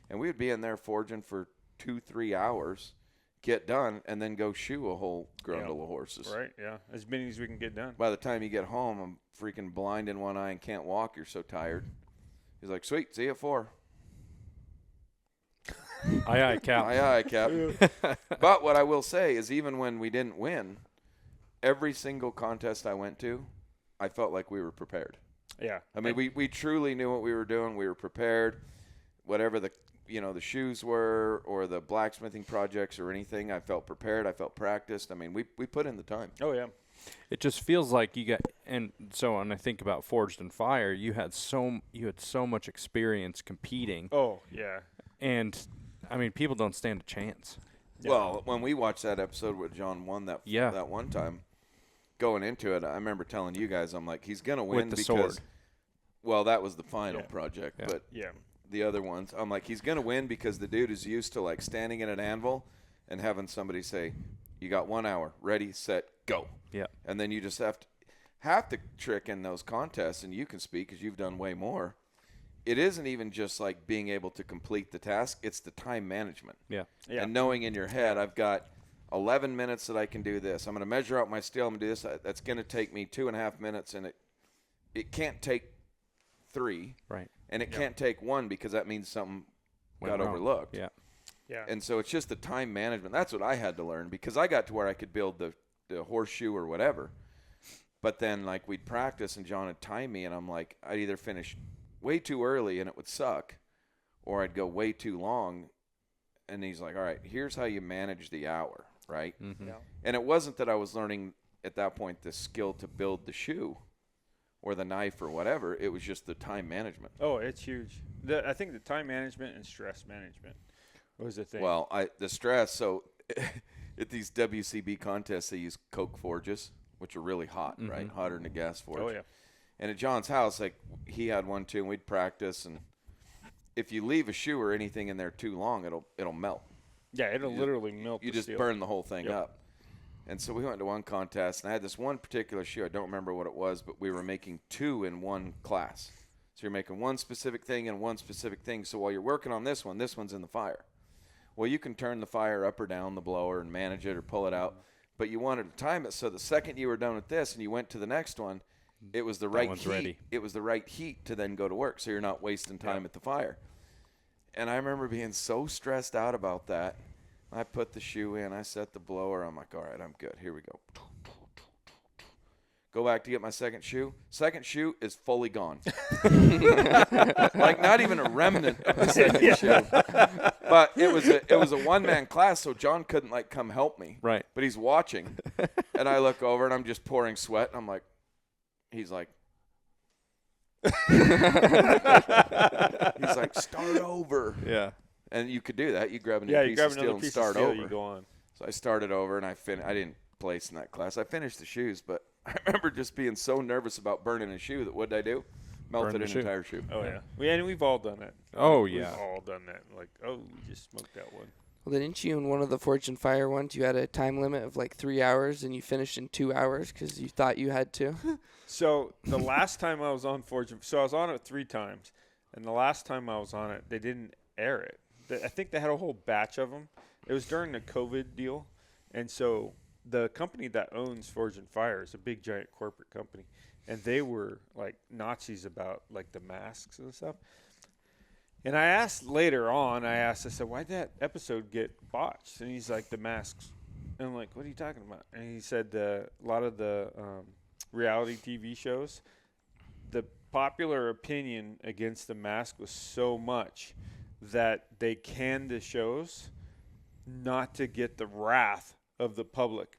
And we would be in there forging for 2-3 hours, get done, and then go shoe a whole grundle of horses. Right, yeah. As many as we can get done. By the time you get home, I'm freaking blind in one eye and can't walk. You're so tired. He's like, sweet, see you at 4. Aye, Cap. Aye, Cap. But what I will say is even when we didn't win, every single contest I went to, I felt like we were prepared. Yeah. I mean, we truly knew what we were doing. We were prepared. Whatever the shoes were or the blacksmithing projects or anything, I felt prepared. I felt practiced. I mean, we put in the time. Oh yeah. It just feels like you got, and so when I think about Forged in Fire, you had so much experience competing, Oh yeah. and I mean, people don't stand a chance. Yeah. Well, when we watched that episode where John won that one time, going into it, I remember telling you guys, I'm like, he's gonna win With the because, sword. well, that was the final project, Yeah. but Yeah. the other ones, I'm like, he's gonna win because the dude is used to like standing at an anvil and having somebody say, "You got 1 hour, ready, set, go." Yeah. And then you just have to trick in those contests, and you can speak because you've done way more. It isn't even just like being able to complete the task; it's the time management. Yeah. Yeah. And knowing in your head, I've got 11 minutes that I can do this. I'm going to measure out my steel. I'm going to do this. That's going to take me 2.5 minutes, and it can't take 3. Right. And it can't take 1 because that means something Went got wrong. overlooked. Yeah. Yeah. And so it's just the time management. That's what I had to learn because I got to where I could build the horseshoe or whatever. But then, like, we'd practice, and John would time me, and I'm like, I'd either finish way too early, and it would suck, or I'd go way too long. And he's like, all right, here's how you manage the hour, right? Mm-hmm. Yeah. And it wasn't that I was learning at that point the skill to build the shoe or the knife or whatever. It was just the time management. Oh, it's huge. I think the time management and stress management was the thing. Well, the stress. So at these WCB contests, they use coke forges, which are really hot, right? Hotter than a gas forge. Oh yeah. And at John's house, like he had one too, and we'd practice. And if you leave a shoe or anything in there too long, it'll melt. Yeah, it'll literally melt. You the just steel. burn the whole thing Yep. up. And so we went to one contest, and I had this one particular shoe. I don't remember what it was, but we were making 2 in one class. So you're making one specific thing and one specific thing. So while you're working on this one's in the fire. Well, you can turn the fire up or down the blower and manage it or pull it out. But you wanted to time it so the second you were done with this and you went to the next one, it was the right one's heat. ready. It was the right heat to then go to work, so you're not wasting time at the fire. And I remember being so stressed out about that. I put the shoe in. I set the blower. I'm like, all right, I'm good. Here we go. Go back to get my second shoe. Second shoe is fully gone. Like not even a remnant of the second shoe. But it was a one-man class, so John couldn't like come help me. Right. But he's watching. And I look over and I'm just pouring sweat. And I'm like, he's like, start over. Yeah. And you could do that. You grab a new Yeah, you piece grab of steel another and piece start of steel, over. you go on. So I started over, and I didn't place in that class. I finished the shoes, but I remember just being so nervous about burning a shoe that what did I do? Melted Burn the an shoe. entire shoe. Oh yeah. And we've all done it. Oh, We've yeah. all done that. Like, oh, we just smoked that one. Well, didn't you in one of the Forge and Fire ones, you had a time limit of like 3 hours and you finished in 2 hours because you thought you had to? So the last time I was on Forge, so I was on it 3 times, and the last time I was on it, they didn't air it. I think they had a whole batch of them. It was during the COVID deal, And so the company that owns Forge and Fire is a big giant corporate company, and they were like Nazis about like the masks and stuff. And I asked later on, I said, why'd that episode get botched? And he's like, the masks. And I'm like, what are you talking about? And he said a lot of the reality TV shows, the popular opinion against the mask was so much that they canned the shows not to get the wrath of the public.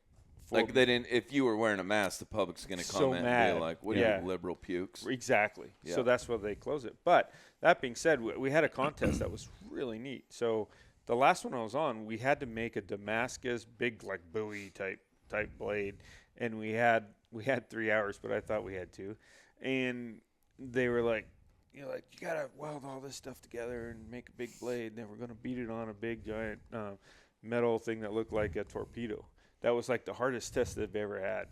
Like they didn't. If you were wearing a mask, the public's going to So comment and mad. be like, "What are Yeah. you, liberal pukes?" Exactly. Yeah. So that's why they close it. But that being said, we had a contest that was really neat. So the last one I was on, we had to make a Damascus big like Bowie type blade, and we had 3 hours, but I thought we had 2. And they were like, you gotta weld all this stuff together and make a big blade. And then we're gonna beat it on a big giant metal thing that looked like a torpedo. That was like the hardest test they've ever had.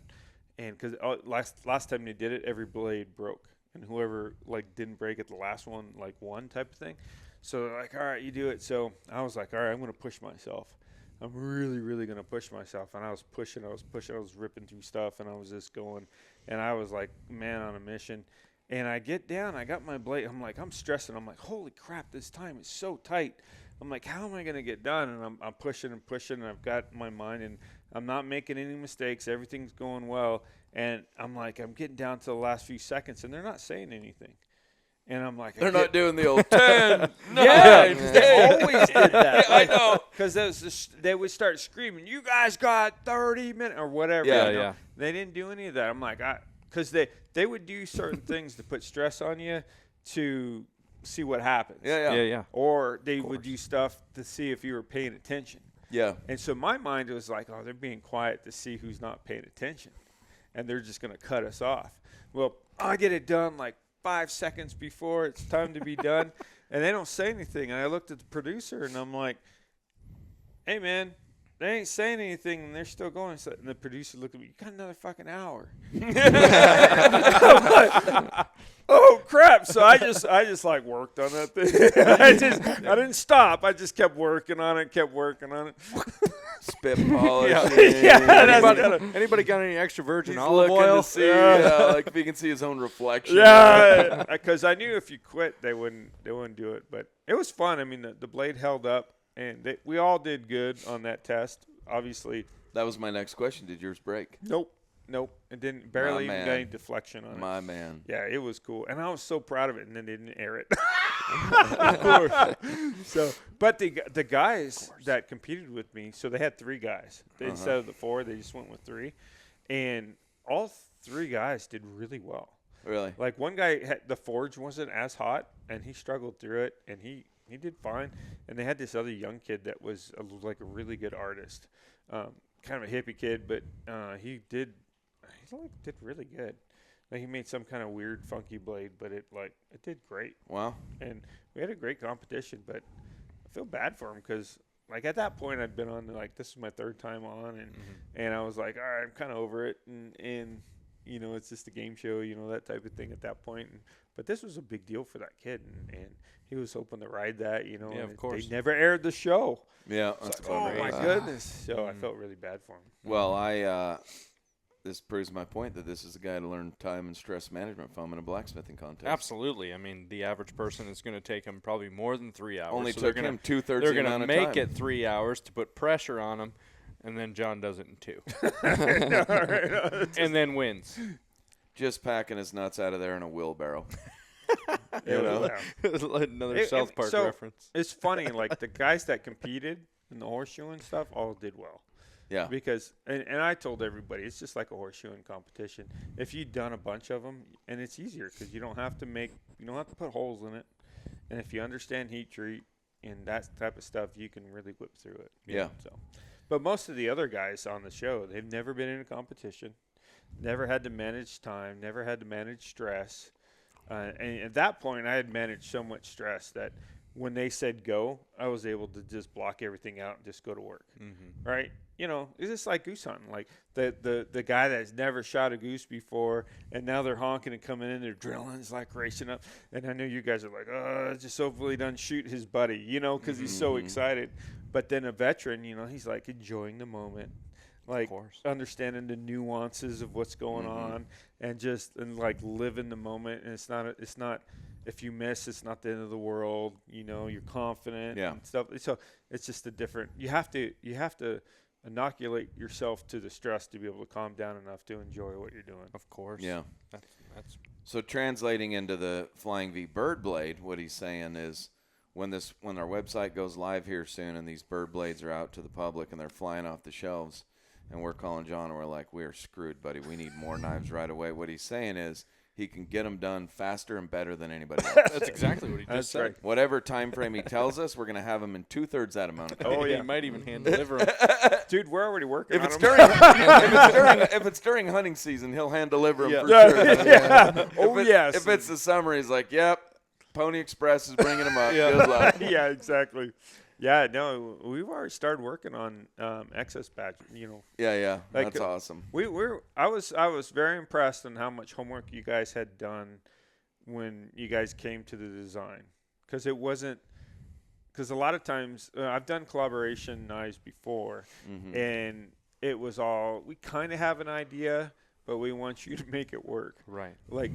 And because last time they did it, every blade broke, and whoever like didn't break it, the last one like won type of thing. So they're like, all right, you do it. So I was like, all right, I'm gonna push myself. I'm really, really gonna push myself. And I was pushing, I was ripping through stuff, and I was just going, and I was like, man, on a mission. And I get down, I got my blade. I'm like, I'm stressing. I'm like, holy crap, this time is so tight. I'm like, how am I gonna get done? And I'm pushing and pushing, and I've got my mind, and I'm not making any mistakes. Everything's going well. And I'm like, I'm getting down to the last few seconds, and they're not saying anything. And I'm like, They're not doing the old 10, 9, yeah, they always did that. Yeah, I know. Because they would start screaming, you guys got 30 minutes or whatever. Yeah, you know? yeah. They didn't do any of that. I'm like, because they would do certain things to put stress on you to see what happens. Yeah. Or they would do stuff to see if you were paying attention. Yeah. And so my mind was like, oh, they're being quiet to see who's not paying attention. And they're just going to cut us off. Well, I get it done like 5 seconds before it's time to be done. And they don't say anything. And I looked at the producer, and I'm like, hey, man, they ain't saying anything, and they're still going. So, and the producer looked at me, you got another fucking hour. I'm like, oh, crap. So I just like worked on that thing. I didn't stop. I just kept working on it. Spit polishing. Anybody got any extra virgin He's olive looking oil? to see, like if he can see his own reflection. Yeah, because I knew if you quit, they wouldn't do it. But it was fun. I mean, the blade held up, and we all did good on that test. Obviously, That was my next question. Did yours break? nope. It didn't barely even man. got any deflection on it. My man. Yeah, it was cool, and I was so proud of it. And then they didn't air it. Of course. So, but the guys that competed with me, so they had 3 guys instead of the 4. They just went with 3, and all 3 guys did really well. Really? Like one guy, the forge wasn't as hot, and he struggled through it, and he did fine. And they had this other young kid that was like a really good artist, kind of a hippie kid, but he did really good. Like he made some kind of weird, funky blade, but it did great. Wow. And we had a great competition, but I feel bad for him because like at that point I'd been on like this is my 3rd time on, and I was like, all right, I'm kind of over it, and you know, it's just a game show, you know, that type of thing at that point. But this was a big deal for that kid, and he was hoping to ride that, you know. Yeah, and of course. They never aired the show. Yeah. It's That's like, oh, crazy. my goodness. So I felt really bad for him. Well, this proves my point that this is the guy to learn time and stress management from in a blacksmithing contest. Absolutely. I mean, the average person is going to take them probably more than 3 hours. Only so took they're him 2/3 They're the going amount to of make time. it 3 hours to put pressure on him, and then John does it in 2. And then wins. Just packing his nuts out of there in a wheelbarrow. You know? Another South Park so reference. It's funny, like the guys that competed in the horseshoeing stuff all did well. Yeah. Because, and I told everybody, it's just like a horseshoeing competition. If you've done a bunch of them, and it's easier because you don't have to put holes in it. And if you understand heat treat and that type of stuff, you can really whip through it. Yeah. So, but most of the other guys on the show, they've never been in a competition, never had to manage time, never had to manage stress. And at that point, I had managed so much stress that when they said go, I was able to just block everything out and just go to work. Mm-hmm. Right? You know, it's just like goose hunting. Like the guy that's never shot a goose before, and now they're honking and coming in, their adrenaline's like racing up. And I know you guys are like, oh, just hopefully he doesn't shoot his buddy, you know, because he's so excited. But then a veteran, you know, he's like enjoying the moment. like course. understanding the nuances of what's going on, and like live in the moment. And it's not if you miss, it's not the end of the world. You're confident and stuff. So it's just a different. You have to inoculate yourself to the stress to be able to calm down enough to enjoy what you're doing. Of course. Yeah. That's So translating into the Flying V bird blade, what he's saying is when our website goes live here soon and these bird blades are out to the public and they're flying off the shelves and we're calling John and we're like, we're screwed, buddy. We need more knives right away. What he's saying is he can get them done faster and better than anybody else. That's exactly what he just said. right. Whatever time frame he tells us, we're going to have them in 2/3 that amount of time. Oh, yeah. He might even hand deliver them. Dude, we're already working If on it's them. if it's during hunting season, he'll hand deliver them for Yeah. sure. Yeah. Oh, yes. If it's the summer, he's like, "Yep, Pony Express is bringing them up. Yeah. Good luck." Yeah, exactly. Yeah, no, we've already started working on excess batch. Yeah, Like, that's awesome. I was very impressed on how much homework you guys had done when you guys came to the design, because a lot of times I've done collaboration knives before, and it was all we kind of have an idea, but we want you to make it work. Right. Like,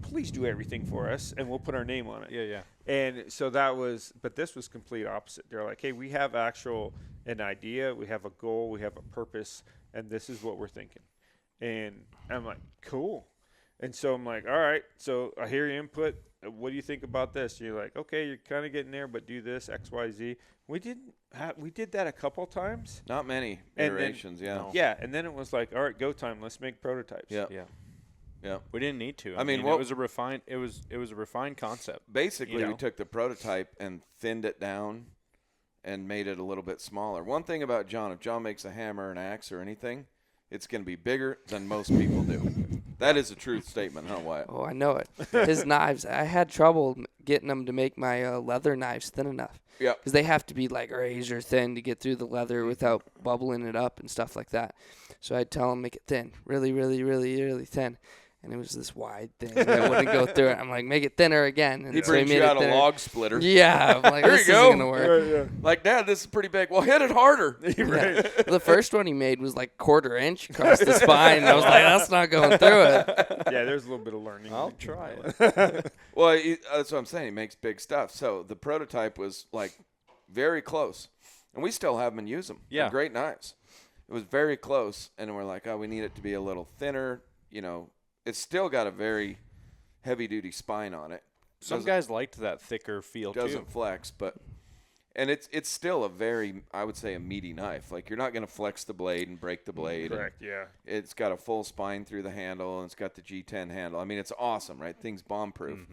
please do everything for us, and we'll put our name on it. Yeah. And so but this was complete opposite. They're like, hey, we have an idea, we have a goal, we have a purpose, and this is what we're thinking. And I'm like, cool. And so I'm like, all right, so I hear your input. What do you think about this? You're like, okay, you're kind of getting there, but do this, X, Y, Z. We did that a couple times. Not many And then- iterations. No. Yeah, and then it was like, all right, go time. Let's make prototypes. Yeah. Yeah. We didn't need to. I mean, it was a refined concept. Basically, You we know? took the prototype and thinned it down and made it a little bit smaller. One thing about John, if John makes a hammer, an axe, or anything, it's going to be bigger than most people do. That is a truth statement, huh, Wyatt? Oh, I know it. His knives, I had trouble getting them to make my leather knives thin enough. Yeah. Because they have to be like razor thin to get through the leather without bubbling it up and stuff like that. So I'd tell him make it thin, really, really, really, really thin. And it was this wide thing that wouldn't go through it. I'm like, make it thinner again. And He so he brings made you it out a thinner. log splitter. Yeah, I'm like, Here this you isn't go. going to work. Yeah. Like, Dad, this is pretty big. Well, hit it harder. Yeah. The first one he made was like 1/4 inch across the spine. I was like, that's not going through it. Yeah, there's a little bit of learning. I'll try it. Well, that's what I'm saying. He makes big stuff. So the prototype was, like, very close. And we still have them and use them. Yeah. They're great knives. It was very close. And we're like, oh, we need it to be a little thinner. It's still got a very heavy-duty spine on it. Some guys liked that thicker feel Doesn't too. flex, and it's still a very, I would say, a meaty knife. Like, you're not going to flex the blade and break the blade. Correct, yeah. It's got a full spine through the handle, and it's got the G10 handle. I mean, it's awesome, right? Thing's bomb-proof.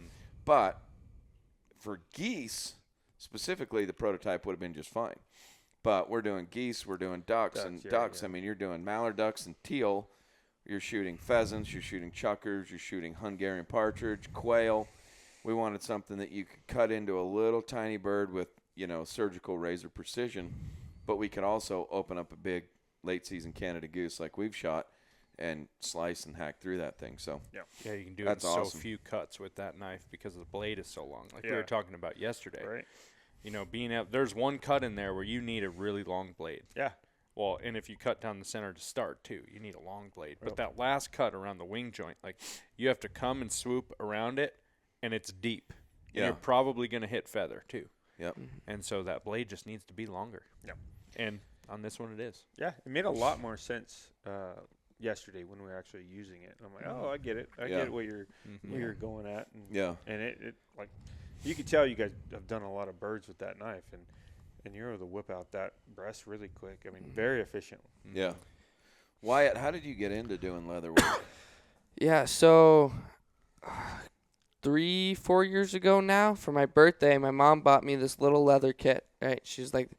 But for geese, specifically, the prototype would have been just fine. But we're doing geese, we're doing ducks. And yeah, ducks, yeah. I mean, you're doing mallard ducks and teal. You're shooting pheasants, you're shooting chuckers, you're shooting Hungarian partridge, quail. We wanted something that you could cut into a little tiny bird with, surgical razor precision, but we could also open up a big late season Canada goose like we've shot and slice and hack through that thing. So Yeah, you can do That's it in awesome. so few cuts with that knife because the blade is so long. Like we Yeah. were talking about yesterday. Right. Being out there's one cut in there where you need a really long blade. Yeah. Well, and if you cut down the center to start too, you need a long blade. But that last cut around the wing joint, like you have to come and swoop around it, and it's deep. And Yeah. you're probably going to hit feather too. Yep. And so that blade just needs to be longer. Yep. And on this one it is. Yeah, it made a lot more sense yesterday when we were actually using it. And I'm like, oh, I get it. I Yeah. get what you're going at. And, Yeah. And it like you could tell you guys have done a lot of birds with that knife, and you're able to whip out that breast really quick. I mean, very efficient. Yeah. Wyatt, how did you get into doing leather work? Yeah, so 3-4 years ago now, for my birthday, my mom bought me this little leather kit, right? She's like,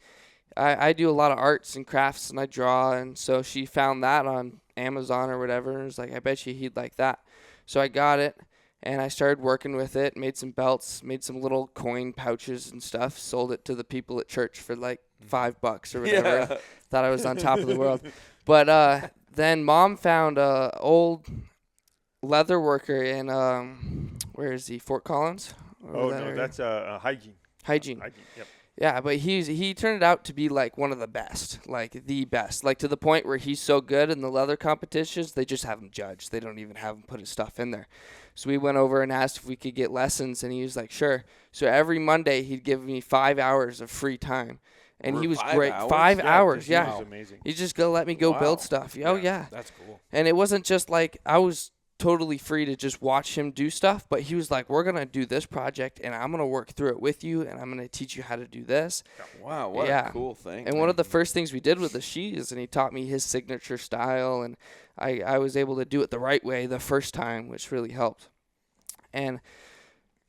I do a lot of arts and crafts, and I draw, and so she found that on Amazon or whatever, and was like, I bet you he'd like that. So I got it, and I started working with it, made some belts, made some little coin pouches and stuff, sold it to the people at church for like $5 or whatever. Yeah. Thought I was on top of the world. But then Mom found a old leather worker in, where is he, Fort Collins? Or Oh, that no, area? that's hygiene. Hygiene. Hygiene, yep. Yeah, but he turned out to be like one of the best, like the best, like to the point where he's so good in the leather competitions, they just have him judged. They don't even have him put his stuff in there. So we went over and asked if we could get lessons, and he was like, sure. So every Monday he'd give me 5 hours of free time, and he was 5 great. hours? 5 hours, He yeah. was amazing. He's just gonna let me go Wow. build stuff. Oh Yeah. yeah. That's cool. And it wasn't just like I was totally free to just watch him do stuff, but he was like, we're going to do this project and I'm going to work through it with you and I'm going to teach you how to do this. Wow, what Yeah. a cool thing. And one of the first things we did with the sheaths, and he taught me his signature style, and I was able to do it the right way the first time, which really helped. And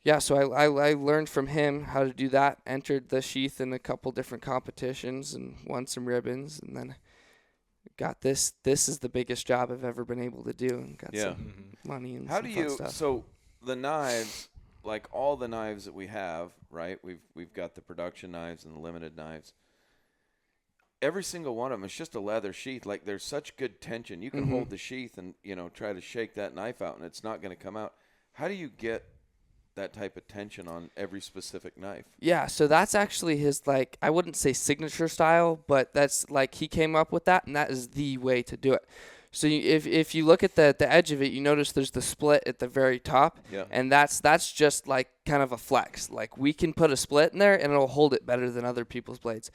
yeah, so I learned from him how to do that, entered the sheath in a couple different competitions and won some ribbons, and then got this. This is the biggest job I've ever been able to do, and got some money and How some do fun you stuff. so the knives, like all the knives that we have, right? We've got the production knives and the limited knives. Every single one of them is just a leather sheath. Like there's such good tension. You can hold the sheath and try to shake that knife out, and it's not going to come out. How do you get that type of tension on every specific knife? Yeah, so that's actually his, like, I wouldn't say signature style, but that's like he came up with that, and that is the way to do it. So if you look at the edge of it, you notice there's the split at the very top, Yeah. and that's just like kind of a flex. Like we can put a split in there, and it'll hold it better than other people's blades.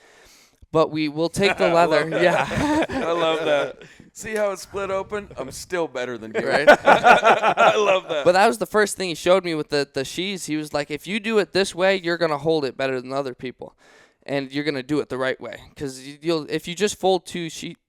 But we will take the leather. Yeah. I love that. See how it's split open? I'm still better than you. Right? I love that. But that was the first thing he showed me with the sheaths. He was like, if you do it this way, you're going to hold it better than other people. And you're going to do it the right way. Because if you just fold two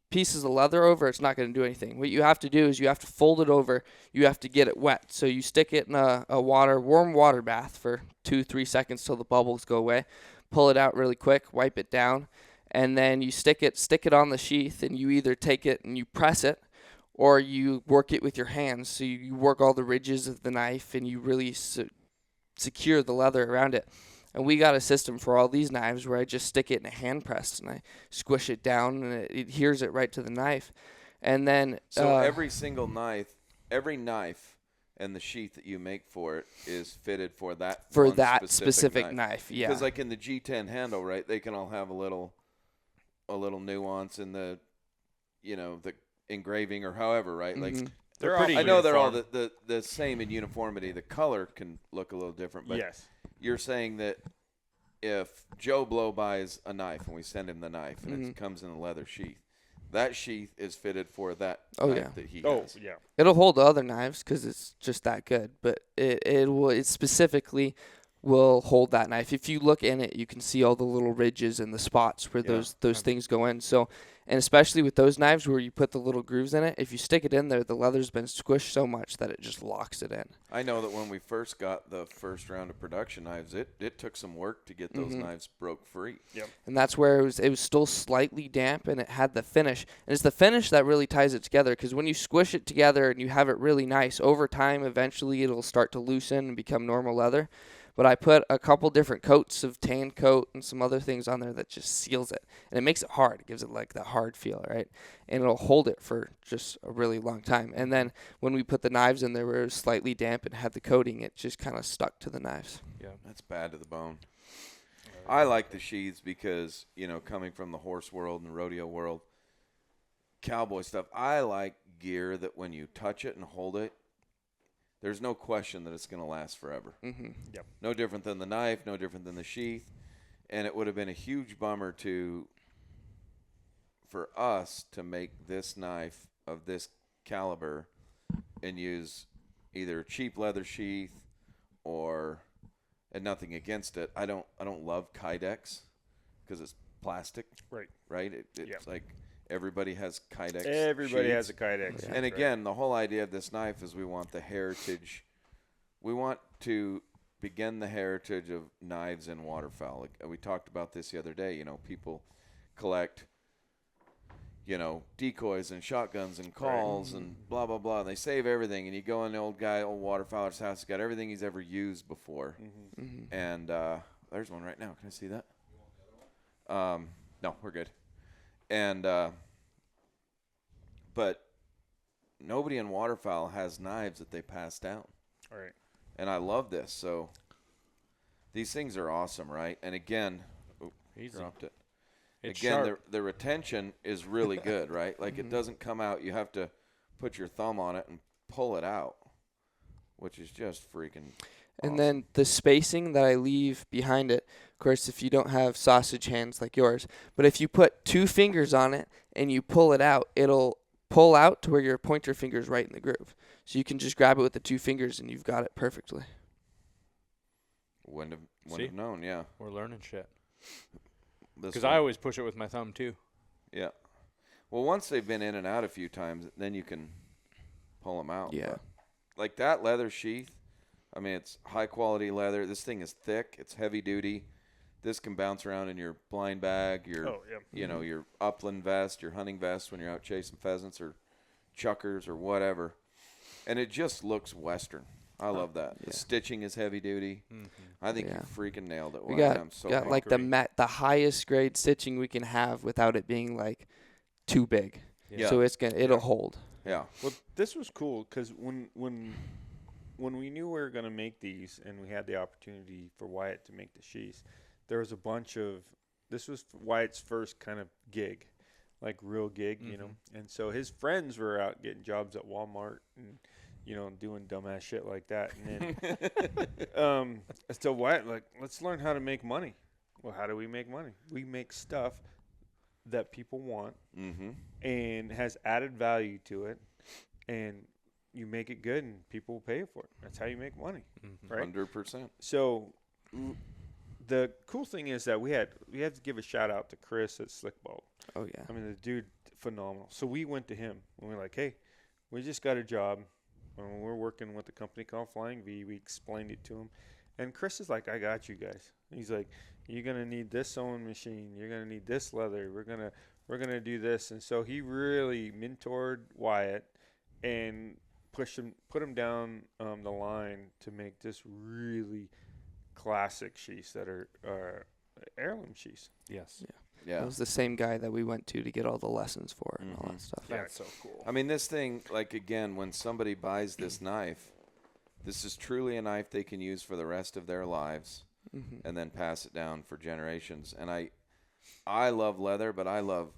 pieces of leather over, it's not going to do anything. What you have to do is you have to fold it over. You have to get it wet. So you stick it in a warm water bath for 2-3 seconds till the bubbles go away. Pull it out really quick, wipe it down. And then you stick it on the sheath, and you either take it and you press it, or you work it with your hands. So you work all the ridges of the knife, and you really secure the leather around it. And we got a system for all these knives where I just stick it in a hand press, and I squish it down, and it adheres it right to the knife. And then So every single knife, every knife and the sheath that you make for it is fitted for that one specific knife. Yeah. Because like in the G10 handle, right, they can all have a little nuance in the the engraving or however, right? Like They're pretty I know they're all uniform. the same in uniformity. The color can look a little different, but Yes. you're saying that if Joe Blow buys a knife and we send him the knife and it comes in a leather sheath, that sheath is fitted for that knife that he has. Yeah. It'll hold the other knives because it's just that good, but it specifically will hold that knife. If you look in it, you can see all the little ridges and the spots where those things go in. So, and especially with those knives where you put the little grooves in it, if you stick it in there, the leather's been squished so much that it just locks it in. I know that when we first got the first round of production knives, it took some work to get those knives broke free. Yep. And that's where it was still slightly damp, and it had the finish. And it's the finish that really ties it together, because when you squish it together and you have it really nice, over time, eventually it'll start to loosen and become normal leather. But I put a couple different coats of tan coat and some other things on there that just seals it. And it makes it hard. It gives it like that hard feel, right? And it'll hold it for just a really long time. And then when we put the knives in there where it was slightly damp and had the coating, it just kind of stuck to the knives. Yeah. That's bad to the bone. I like the sheaths because, coming from the horse world and the rodeo world, cowboy stuff, I like gear that when you touch it and hold it, there's no question that it's going to last forever. Mm-hmm. Yep. No different than the knife, no different than the sheath. And it would have been a huge bummer for us to make this knife of this caliber and use either a cheap leather sheath and nothing against it. I don't love Kydex because it's plastic. Right? It's like everybody has Kydex. Everybody sheaths. has a Kydex. And again, the whole idea of this knife is we want the heritage. We want to begin the heritage of knives and waterfowl. Like we talked about this the other day. People collect, decoys and shotguns and calls and blah, blah, blah. And they save everything. And you go in the old waterfowler's house. He's got everything he's ever used before. And there's one right now. Can I see that? No, we're good. And but nobody in waterfowl has knives that they pass down. All right. And I love this. So these things are awesome, right? And again, Easy. Dropped it. It's Again, sharp. the retention is really good, right? Like it Mhm. doesn't come out. You have to put your thumb on it and pull it out, which is just freaking And awesome. then the spacing that I leave behind it, of course, if you don't have sausage hands like yours, but if you put 2 fingers on it and you pull it out, it'll pull out to where your pointer finger's right in the groove. So you can just grab it with the 2 fingers and you've got it perfectly. Wouldn't See? have known, yeah. We're learning shit. This Because one- I always push it with my thumb too. Yeah. Well, once they've been in and out a few times, then you can pull them out. Yeah. But like that leather sheath, I mean, it's high quality leather. This thing is thick. It's heavy duty. This can bounce around in your blind bag, your you know, your upland vest, your hunting vest when you're out chasing pheasants or chuckers or whatever. And it just looks Western. I love that. The stitching is heavy duty. I think Yeah. you freaking nailed it. We Wyatt. got, I'm so got pumped. like the highest grade stitching we can have without it being like too big. Yeah. So it'll hold. Yeah. Well, this was cool because when we knew we were going to make these and we had the opportunity for Wyatt to make the sheaths, there was a bunch of – this was Wyatt's first kind of gig, like real gig, you know. And so his friends were out getting jobs at Walmart and, you know, doing dumbass shit like that. And then so Wyatt, like, let's learn how to make money. Well, how do we make money? We make stuff that people want and has added value to it, and you make it good and people will pay you for it. That's how you make money, right? 100%. So the cool thing is that we have to give a shout out to Chris at Slickbolt. Oh, yeah. I mean, the dude, phenomenal. So we went to him and we're like, hey, we just got a job. We're working with a company called Flying V. We explained it to him. And Chris is like, I got you guys. He's like, you're going to need this sewing machine. You're going to need this leather. We're going to do this. And so he really mentored Wyatt and put him down the line to make this really classic sheaths that are heirloom sheaths. Yes. Yeah. It was the same guy that we went to get all the lessons for and all that stuff. That's so cool. I mean, this thing, like, again, when somebody buys this knife, this is truly a knife they can use for the rest of their lives and then pass it down for generations. And I love leather, but I love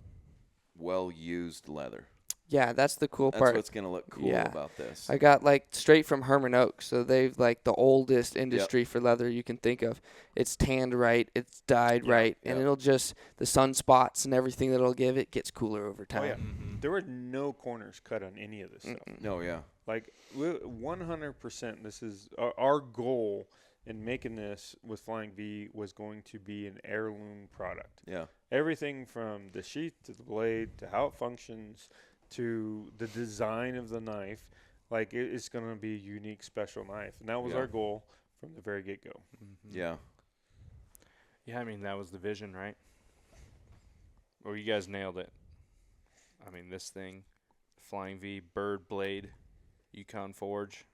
well-used leather. Yeah, that's the cool That's part. what's going to look cool Yeah. about this. I got like straight from Herman Oaks, so they've like the oldest industry for leather you can think of. It's tanned right, it's dyed right, and it'll just the sunspots and everything that it'll give it gets cooler over time. Oh, yeah. There were no corners cut on any of this stuff. No, yeah. Like 100%, this is our goal in making this with Flying V was going to be an heirloom product. Yeah. Everything from the sheath to the blade to how it functions to the design of the knife, like it's going to be a unique, special knife. And that was our goal from the very get-go. Yeah. Yeah, I mean, that was the vision, right? Well, you guys nailed it. I mean, this thing, Flying V, Bird Blade, Yukon Forge,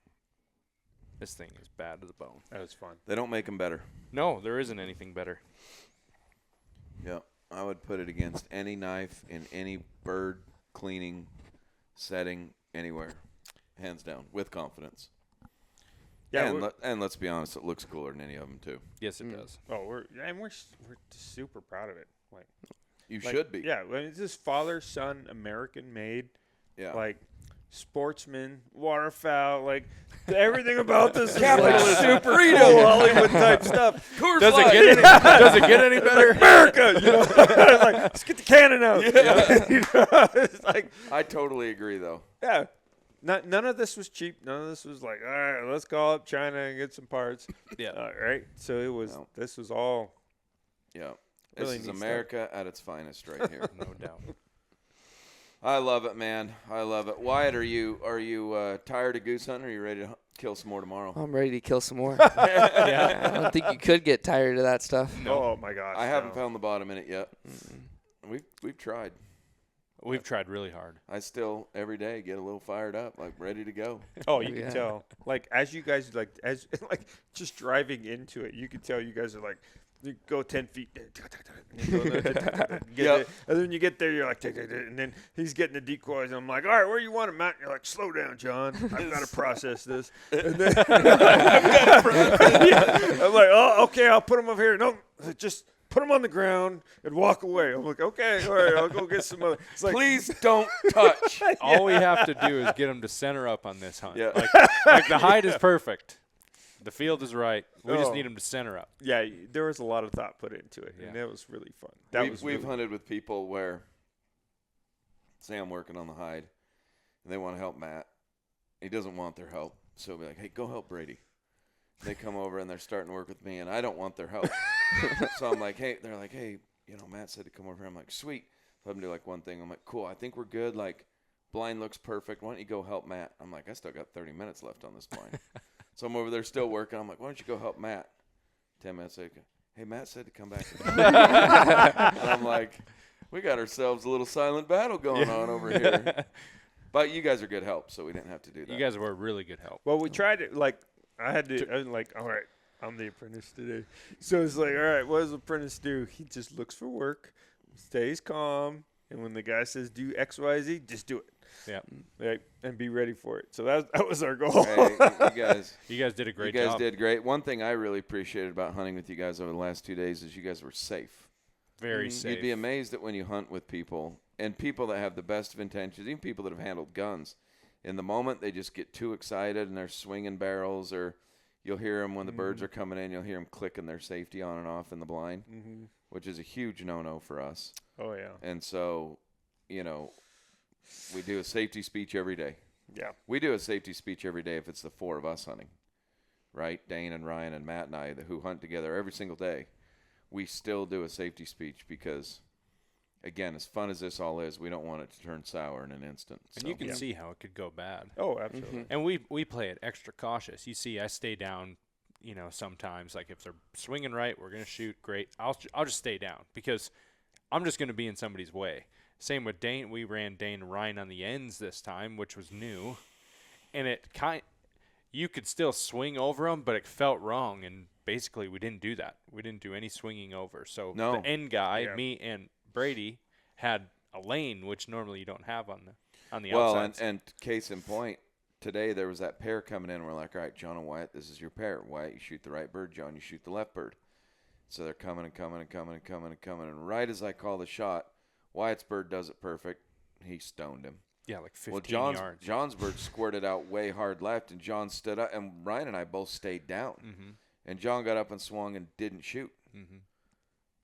this thing is bad to the bone. That was fun. They don't make them better. No, there isn't anything better. Yeah. I would put it against any knife in any bird cleaning setting anywhere, hands down, with confidence. Yeah, and let's be honest, it looks cooler than any of them too. Yes, it does. we're super proud of it. Like You should be. Yeah, I mean, it's this father-son American made. Yeah. Like sportsman, waterfowl, like everything about this is Capitalist like super freedom. cool Hollywood type stuff. Does it get any better? America, you know, like, let's get the cannon out. You know? It's like, I totally agree, though. yeah, none of this was cheap. None of this was like, all right, let's call up China and get some parts. Yeah. Right. So it was. No. This was all. Yeah. Really This is neat America at its finest right here. No doubt. I love it, man. I love it. Wyatt, are you tired of goose hunting, or are you ready to kill some more tomorrow? I'm ready to kill some more. I don't think you could get tired of that stuff. Oh my gosh. I haven't found the bottom in it yet. We've tried. We've tried really hard. I still every day get a little fired up, like ready to go. Oh, you Yeah. can tell. Like as you guys like just driving into it, you can tell you guys are like you go 10 feet, and you go there, Yep. and then you get there, you're like, and then he's getting the decoys, and I'm like, all right, where you want him at? And you're like, slow down, John. I've got to process this. And then I'm like, oh, okay, I'll put him over here. No, just put them on the ground and walk away. I'm like, okay, all right, I'll go get some other. It's like, Please don't touch. All we have to do is get them to center up on this hunt. Yeah. Like the hide is perfect. The field is right. We just Oh. need them to center up. yeah, there was a lot of thought put into it, and Yeah. that was really fun. That was We've really hunted with people where, say I'm working on the hide, and they want to help Matt. He doesn't want their help, so we'll be like, hey, go help Brady. They come over, and they're starting to work with me, and I don't want their help. So I'm like, hey, they're like, hey, Matt said to come over here. I'm like, sweet. Let them do like one thing. I'm like, cool, I think we're good. Like, blind looks perfect. Why don't you go help Matt? I'm like, I still got 30 minutes left on this blind. So I'm over there still working. I'm like, why don't you go help Matt? 10 minutes later, hey, Matt said to come back. And I'm like, we got ourselves a little silent battle going on over here. But you guys are good help, so we didn't have to do that. You guys were really good help. Well, we tried it. Like, I was like, all right, I'm the apprentice today. So it's like, all right, what does the apprentice do? He just looks for work, stays calm, and when the guy says do X, Y, Z, just do it. Yeah. Right, and be ready for it. So that was our goal. Hey, You guys did a great you guys job. did great. One thing I really appreciated about hunting with you guys over the last 2 days is you guys were safe. Very safe. You'd be amazed at when you hunt with people, and people that have the best of intentions, even people that have handled guns. In the moment, they just get too excited, and they're swinging barrels, or you'll hear them when the birds are coming in. You'll hear them clicking their safety on and off in the blind, which is a huge no-no for us. Oh, yeah. And so, we do a safety speech every day. Yeah. We do a safety speech every day if it's the four of us hunting, right? Dane and Ryan and Matt and I, who hunt together every single day. We still do a safety speech because, again, as fun as this all is, we don't want it to turn sour in an instant. And So. you can see how it could go bad. Oh, absolutely. And we play it extra cautious. You see, I stay down, sometimes. Like if they're swinging right, we're going to shoot, great. I'll just stay down because I'm just going to be in somebody's way. Same with Dane. We ran Dane and Ryan on the ends this time, which was new. And you could still swing over them, but it felt wrong. And basically, we didn't do that. We didn't do any swinging over. So No. the end guy, Yeah. me and Brady, had a lane, which normally you don't have on the Well, outside. and case in point, today there was that pair coming in. And we're like, all right, John and Wyatt, this is your pair. Wyatt, you shoot the right bird. John, you shoot the left bird. So they're coming and coming and coming and coming and coming. And right as I call the shot, Wyatt's bird does it perfect. He stoned him. Yeah, like 15 Well, yards. John's bird squirted out way hard left, and John stood up, and Ryan and I both stayed down. Mm-hmm. And John got up and swung and didn't shoot. Mm-hmm. And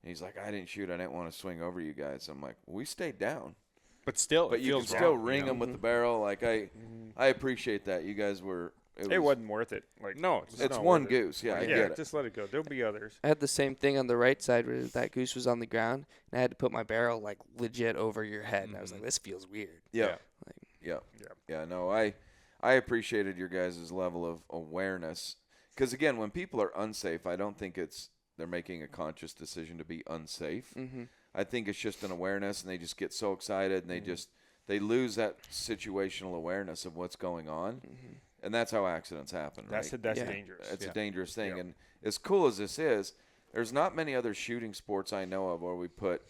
he's like, I didn't shoot. I didn't want to swing over you guys. I'm like, well, we stayed down. But still, But it you can feels still wrong, ring them with the barrel. Like, I appreciate that. You guys were – It wasn't worth it. Like, No, it's It's not one worth it. goose. Yeah, I Yeah, get it. just let it go. There'll be others. I had the same thing on the right side where that goose was on the ground, and I had to put my barrel like legit over your head, and I was like, "This feels weird." Yeah. Like, Yeah, no, I appreciated your guys' level of awareness. Because, again, when people are unsafe, I don't think they're making a conscious decision to be unsafe. mm-hmm. I think it's just an awareness, and they just get so excited, and they lose that situational awareness of what's going on. And that's how accidents happen, right? That's Yeah. dangerous. It's Yeah. a dangerous thing. Yeah. And as cool as this is, there's not many other shooting sports I know of where we put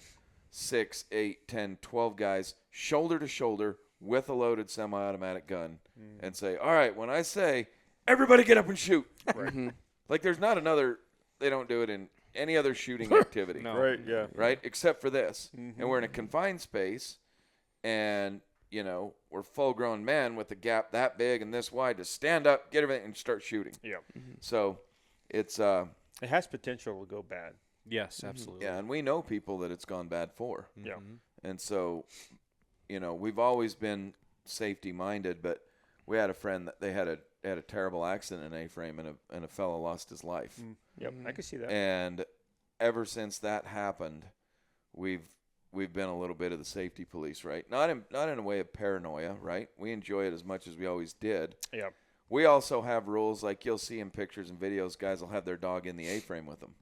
6, 8, 10, 12 guys shoulder to shoulder with a loaded semi-automatic gun and say, all right, when I say, everybody get up and shoot. Mm-hmm. Like there's not another – they don't do it in any other shooting activity. No. Right, yeah. Right, except for this. And we're in a confined space, and, we're full-grown men with a gap that big and this wide to stand up, get everything, and start shooting. Yeah. So it's It has potential to go bad. Yes, absolutely. yeah, and we know people that it's gone bad for. Yeah. And so, we've always been safety-minded, but we had a friend that they had a terrible accident in A-frame, and a fellow lost his life. Yep, I can see that. And ever since that happened, we've been a little bit of the safety police, right? Not in a way of paranoia, right? We enjoy it as much as we always did. Yeah. We also have rules, like you'll see in pictures and videos, guys will have their dog in the A-frame with them.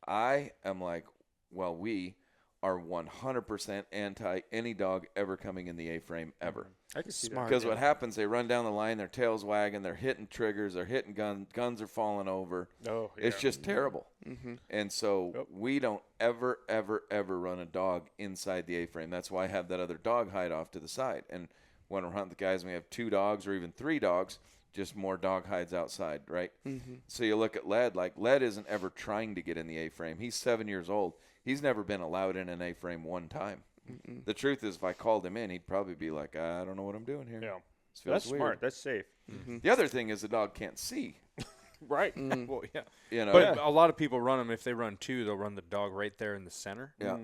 I am like, well, we are 100% anti any dog ever coming in the A-frame ever. I can see Smart. Because what happens, they run down the line, their tail's wagging, they're hitting triggers, they're hitting guns are falling over. that. Oh, yeah. It's just terrible. Mm-hmm. And so Yep. we don't ever, ever, ever run a dog inside the A-frame. That's why I have that other dog hide off to the side. And when we're hunting the guys and we have 2 dogs or even 3 dogs, just more dog hides outside, right? Mm-hmm. So you look at Lead, like Lead isn't ever trying to get in the A-frame. He's 7 years old. He's never been allowed in an A-frame one time. Mm-mm. The truth is, if I called him in, he'd probably be like, I don't know what I'm doing here. Yeah. This feels That's weird. smart. That's safe. Mm-hmm. The other thing is the dog can't see. Right. Mm. Well, yeah. You know, But a lot of people run them. If they run 2, they'll run the dog right there in the center. yeah.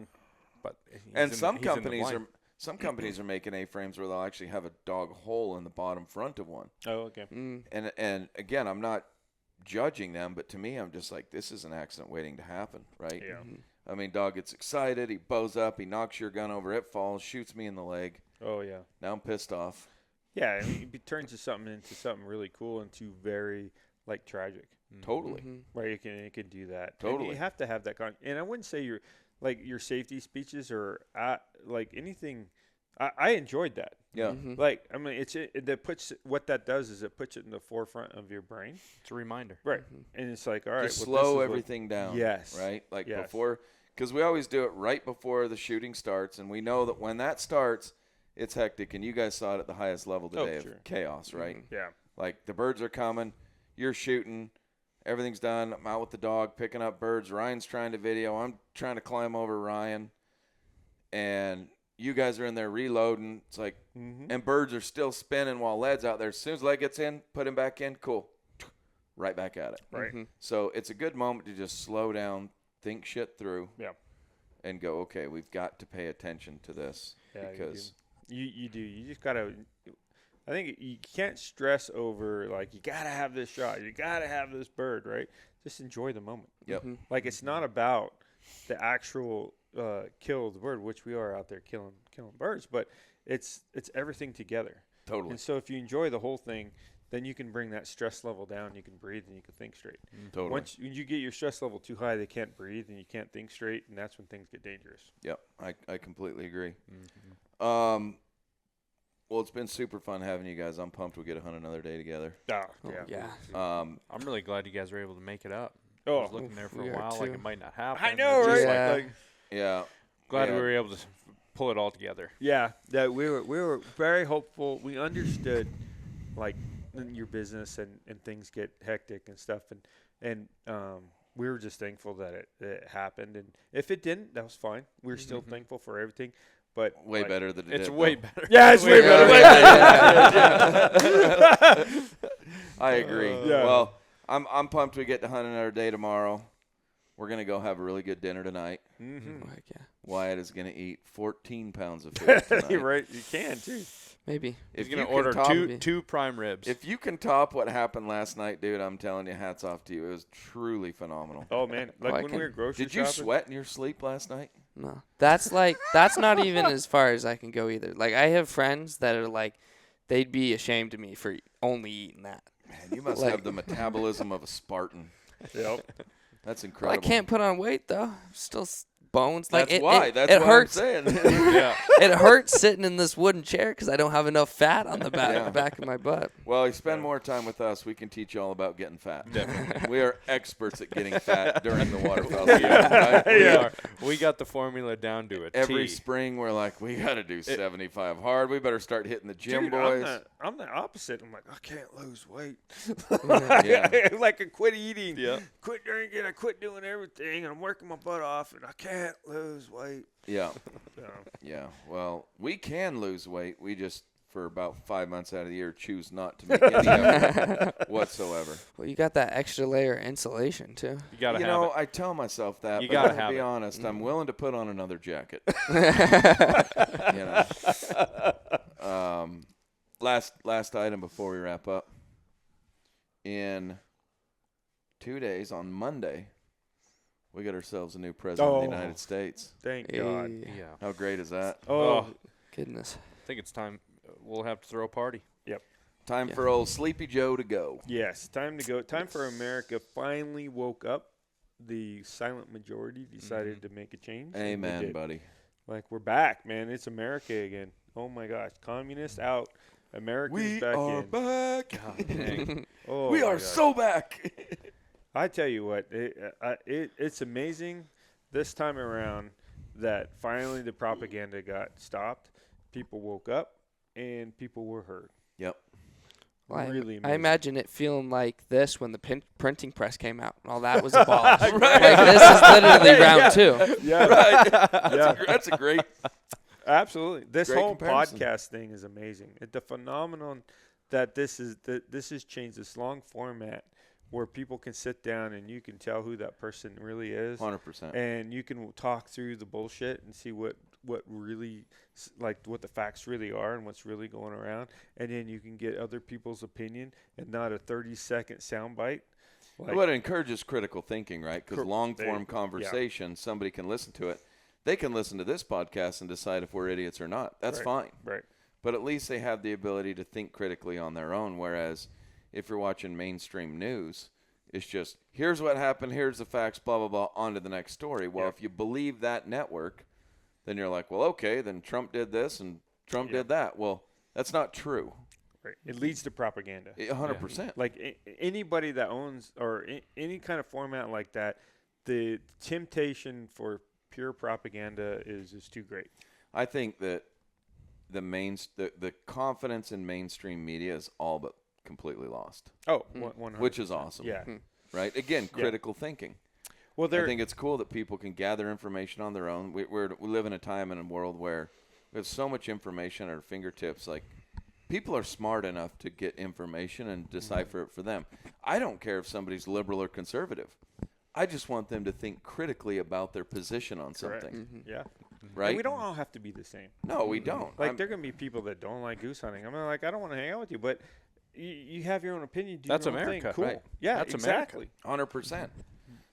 But And some companies are making A-frames where they'll actually have a dog hole in the bottom front of one. Oh, okay. Mm. And again, I'm not judging them, but to me, I'm just like, this is an accident waiting to happen, right? Yeah. Mm-hmm. I mean, dog gets excited, he bows up, he knocks your gun over, it falls, shoots me in the leg. Oh, yeah. Now I'm pissed off. Yeah, I mean, it turns something into something really cool into very like tragic. Totally. Mm-hmm. Right, it can do that. Totally. And you have to have that and I wouldn't say your safety speeches or like anything. I enjoyed that. Yeah. Mm-hmm. Like I mean, that puts what that does is it puts it in the forefront of your brain. it's a reminder. Right, Mm-hmm. and it's like all right, Just well, this slow is what- everything down. Yes. Right? Like Yes. before, because we always do it right before the shooting starts, and we know that when that starts, it's hectic, and you guys saw it at the highest level today sure. of chaos, right? Mm-hmm. Yeah. Like the birds are coming, you're shooting, everything's done. I'm out with the dog picking up birds. Ryan's trying to video. I'm trying to climb over Ryan, and you guys are in there reloading. It's like, and birds are still spinning while Lead's out there. As soon as Lead gets in, put him back in. Cool, right back at it. Right. Mm-hmm. So it's a good moment to just slow down, think shit through, Yeah. and go, okay, we've got to pay attention to this Yeah, because you do. You just gotta. I think you can't stress over like you gotta have this shot. You gotta have this bird. Right. Just enjoy the moment. Yep. Mm-hmm. Like it's not about the actual kill of the bird, which we are out there killing birds, but it's everything together. Totally. And so if you enjoy the whole thing, then you can bring that stress level down. You can breathe and you can think straight. Totally. Once when you get your stress level too high, they can't breathe and you can't think straight, and that's when things get dangerous. Yep. I completely agree. Mm-hmm. Well, it's been super fun having you guys. I'm pumped we get to hunt another day together. Ah, Oh, yeah. I'm really glad you guys were able to make it up. I Oh, was looking there for we a are while, like too. it might not happen. I know, It's right? just Yeah. Like, Yeah. glad Yeah. we were able to pull it all together. yeah, that we were very hopeful. We understood, like, your business and things get hectic and stuff, and we were just thankful that it happened. And if it didn't, that was fine. We were still thankful for everything. But Way like, better than it It's did, way though. better. Yeah, it's way better. Way better. I agree. Yeah. Well, I'm pumped we get to hunt another day tomorrow. We're going to go have a really good dinner tonight. Mm-hmm. Like, yeah. Wyatt is going to eat 14 pounds of food tonight. You're right. You can too. Maybe. If He's you gonna can order top, two prime ribs. If you can top what happened last night, dude, I'm telling you, hats off to you. It was truly phenomenal. Oh man, like I when we were can- grocery Did you shopping. sweat in your sleep last night? No. That's not even as far as I can go either. Like I have friends that are like, they'd be ashamed of me for only eating that. Man, you must Like- have the metabolism of a Spartan. Yep. That's Well, incredible. I can't put on weight though. Still bones. Like That's it, why. It, That's it what hurts. I'm saying. yeah. It hurts sitting in this wooden chair because I don't have enough fat on the Yeah. back of my butt. Well, you spend more time with us, we can teach you all about getting fat. Definitely. We are experts at getting fat during the waterfowl season. Right? We are. We got the formula down to a Every T. spring, we're like, we got to do 75 hard. We better start hitting the gym, Dude, boys. I'm the opposite. I'm like, I can't lose weight. Yeah. Like I quit eating, Yeah. quit drinking, I quit doing everything, and I'm working my butt off, and I can't lose weight. Yeah. So, Yeah. Well, we can lose weight. We just, for about 5 months out of the year, choose not to make any effort whatsoever. Well, you got that extra layer of insulation too. You gotta You have know, it. I tell myself that, You but gotta I'm have be it. honest, I'm willing to put on another jacket. You know. Last item before we wrap up. In 2 days, on Monday, we got ourselves a new president of the Oh. United States. thank God. Hey, Yeah. How great is that? Oh, goodness. I think it's time. We'll have to throw a party. Time Yeah. for old Sleepy Joe to go. yes, time to go. Time for America finally woke up. The silent majority decided to make a change. and they Amen, did. buddy. Like we're back, man. It's America again. Oh my gosh, communists out. America's We back are in. back. God dang. Oh We my are gosh. so back. I tell you what, it's amazing this time around that finally the propaganda got stopped. People woke up and people were heard. Yep. Well, Really I amazing. imagine it feeling like this when the printing press came out and all that was abolished. Like, this is literally round 2. Yeah. Right. Yeah. That's a great. Absolutely. This Great whole comparison. podcast thing is amazing. The phenomenon that this has changed, this long format where people can sit down and you can tell who that person really is, 100%. and you can talk through the bullshit and see what really like what the facts really are and what's really going around, and then you can get other people's opinion and not a 30-second soundbite. Like, Well, it encourages critical thinking, right? Because long They- form yeah. conversation, somebody can listen to it. They can listen to this podcast and decide if we're idiots or not. That's fine. Right. But at least they have the ability to think critically on their own. Whereas if you're watching mainstream news, it's just, here's what happened, here's the facts, blah, blah, blah, on to the next story. Well, if you believe that network, then you're like, well, okay, then Trump did this and Trump did that. Well, that's not true. Right. It leads to propaganda. 100%. Like anybody that owns or any kind of format like that, the temptation for pure propaganda is too great. I think that the confidence in mainstream media is all but completely lost, Oh, 100%. which is awesome. Yeah. Right? Again, critical thinking. Well, I think it's cool that people can gather information on their own. We live in a time and a world where there's so much information at our fingertips. Like, people are smart enough to get information and decipher it for them. I don't care if somebody's liberal or conservative. I just want them to think critically about their position on correct. something. Yeah. Right? And we don't all have to be the same. No, we don't. Like, there are going to be people that don't like goose hunting. I'm like, I don't want to hang out with you, but you have your own opinion. Do That's your own America. thing. Cool. Right. Yeah, That's exactly. 100%.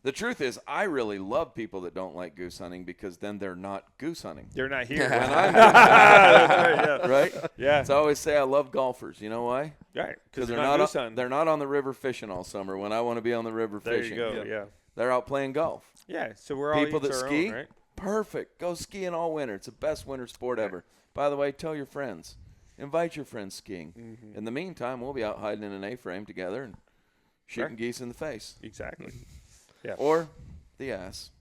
The truth is, I really love people that don't like goose hunting because then they're not goose hunting. They're not here. When I'm That's right, yeah. right? Yeah. So I always say I love golfers. You know why? Right. Because they're they're not not goose hunting. they're not on the river fishing all summer when I want to be on the river There fishing. you go. Yeah. They're out playing golf. Yeah. So we're all People each that our ski, own, right? perfect. Go skiing all winter. It's the best winter sport ever. By the way, tell your friends. Invite your friends skiing. Mm-hmm. In the meantime, we'll be out hiding in an A-frame together and shooting geese in the face. Exactly. Or the ass.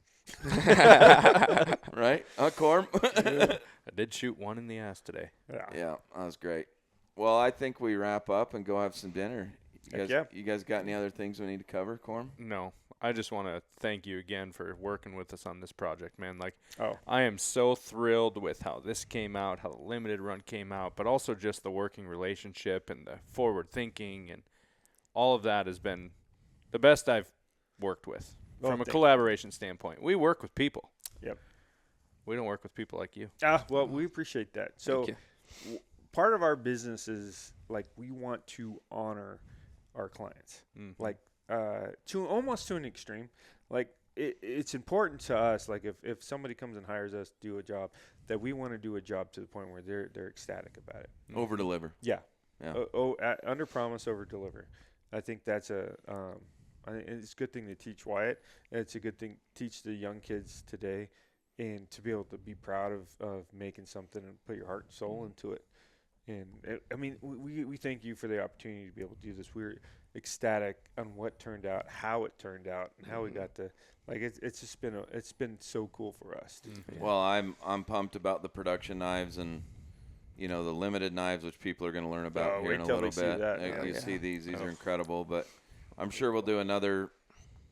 Right? Corm? I did shoot one in the ass today. Yeah, that was great. Well, I think we wrap up and go have some dinner. You guys got any other things we need to cover, Corm? No, I just want to thank you again for working with us on this project, man. Like, Oh. I am so thrilled with how this came out, how the limited run came out, but also just the working relationship and the forward thinking and all of that has been the best I've worked with from a collaboration standpoint. We work with people. Yep. We don't work with people like you. Well, we appreciate that. So part of our business is, like, we want to honor our clients, like to almost to an extreme. Like, it's important to us, like, if somebody comes and hires us to do a job, that we want to do a job to the point where they're ecstatic about it. Over deliver. Yeah. Yeah. Under promise, over deliver. I think that's I think it's a good thing to teach Wyatt. And it's a good thing to teach the young kids today, and to be able to be proud of making something and put your heart and soul into it. And I mean, we thank you for the opportunity to be able to do this. We're ecstatic on what turned out, how it turned out, and how we got to, like, it's just been it's been so cool for us. Well, I'm pumped about the production knives and, you know, the limited knives, which people are going to learn about here in a little bit. You see these are incredible, but I'm sure we'll do another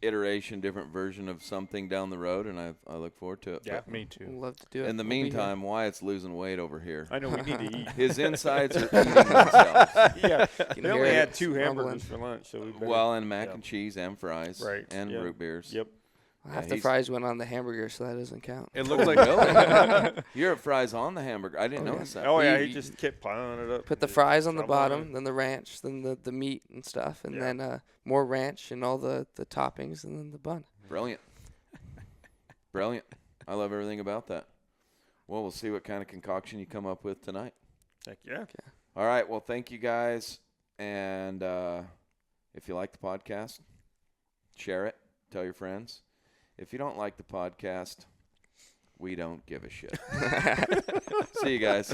iteration, different version of something down the road, and I look forward to it. Yeah, Me too. I'd love to do it. In the We'll be meantime, Wyatt's losing weight over here. I know we need to eat. His insides are eating themselves. Yeah, Can they hear only it had 2 rumbling. hamburgers for lunch, so we better, Well, and mac and cheese and fries. Right, And yeah. root beers. Yep. Half Yeah, the he's- fries went on the hamburger, so that doesn't count. It looked like Really? You're at fries on the hamburger. I didn't notice that. Oh yeah, You- he just kept piling it up. Put the and fries on the shoveling it. bottom, then the ranch, then the meat and stuff, and Yeah. then more ranch and all the toppings, and then the bun. Brilliant. Brilliant. I love everything about that. Well, we'll see what kind of concoction you come up with tonight. Heck yeah. All right. Well, thank you guys. And if you like the podcast, share it. Tell your friends. If you don't like the podcast, we don't give a shit. See you guys.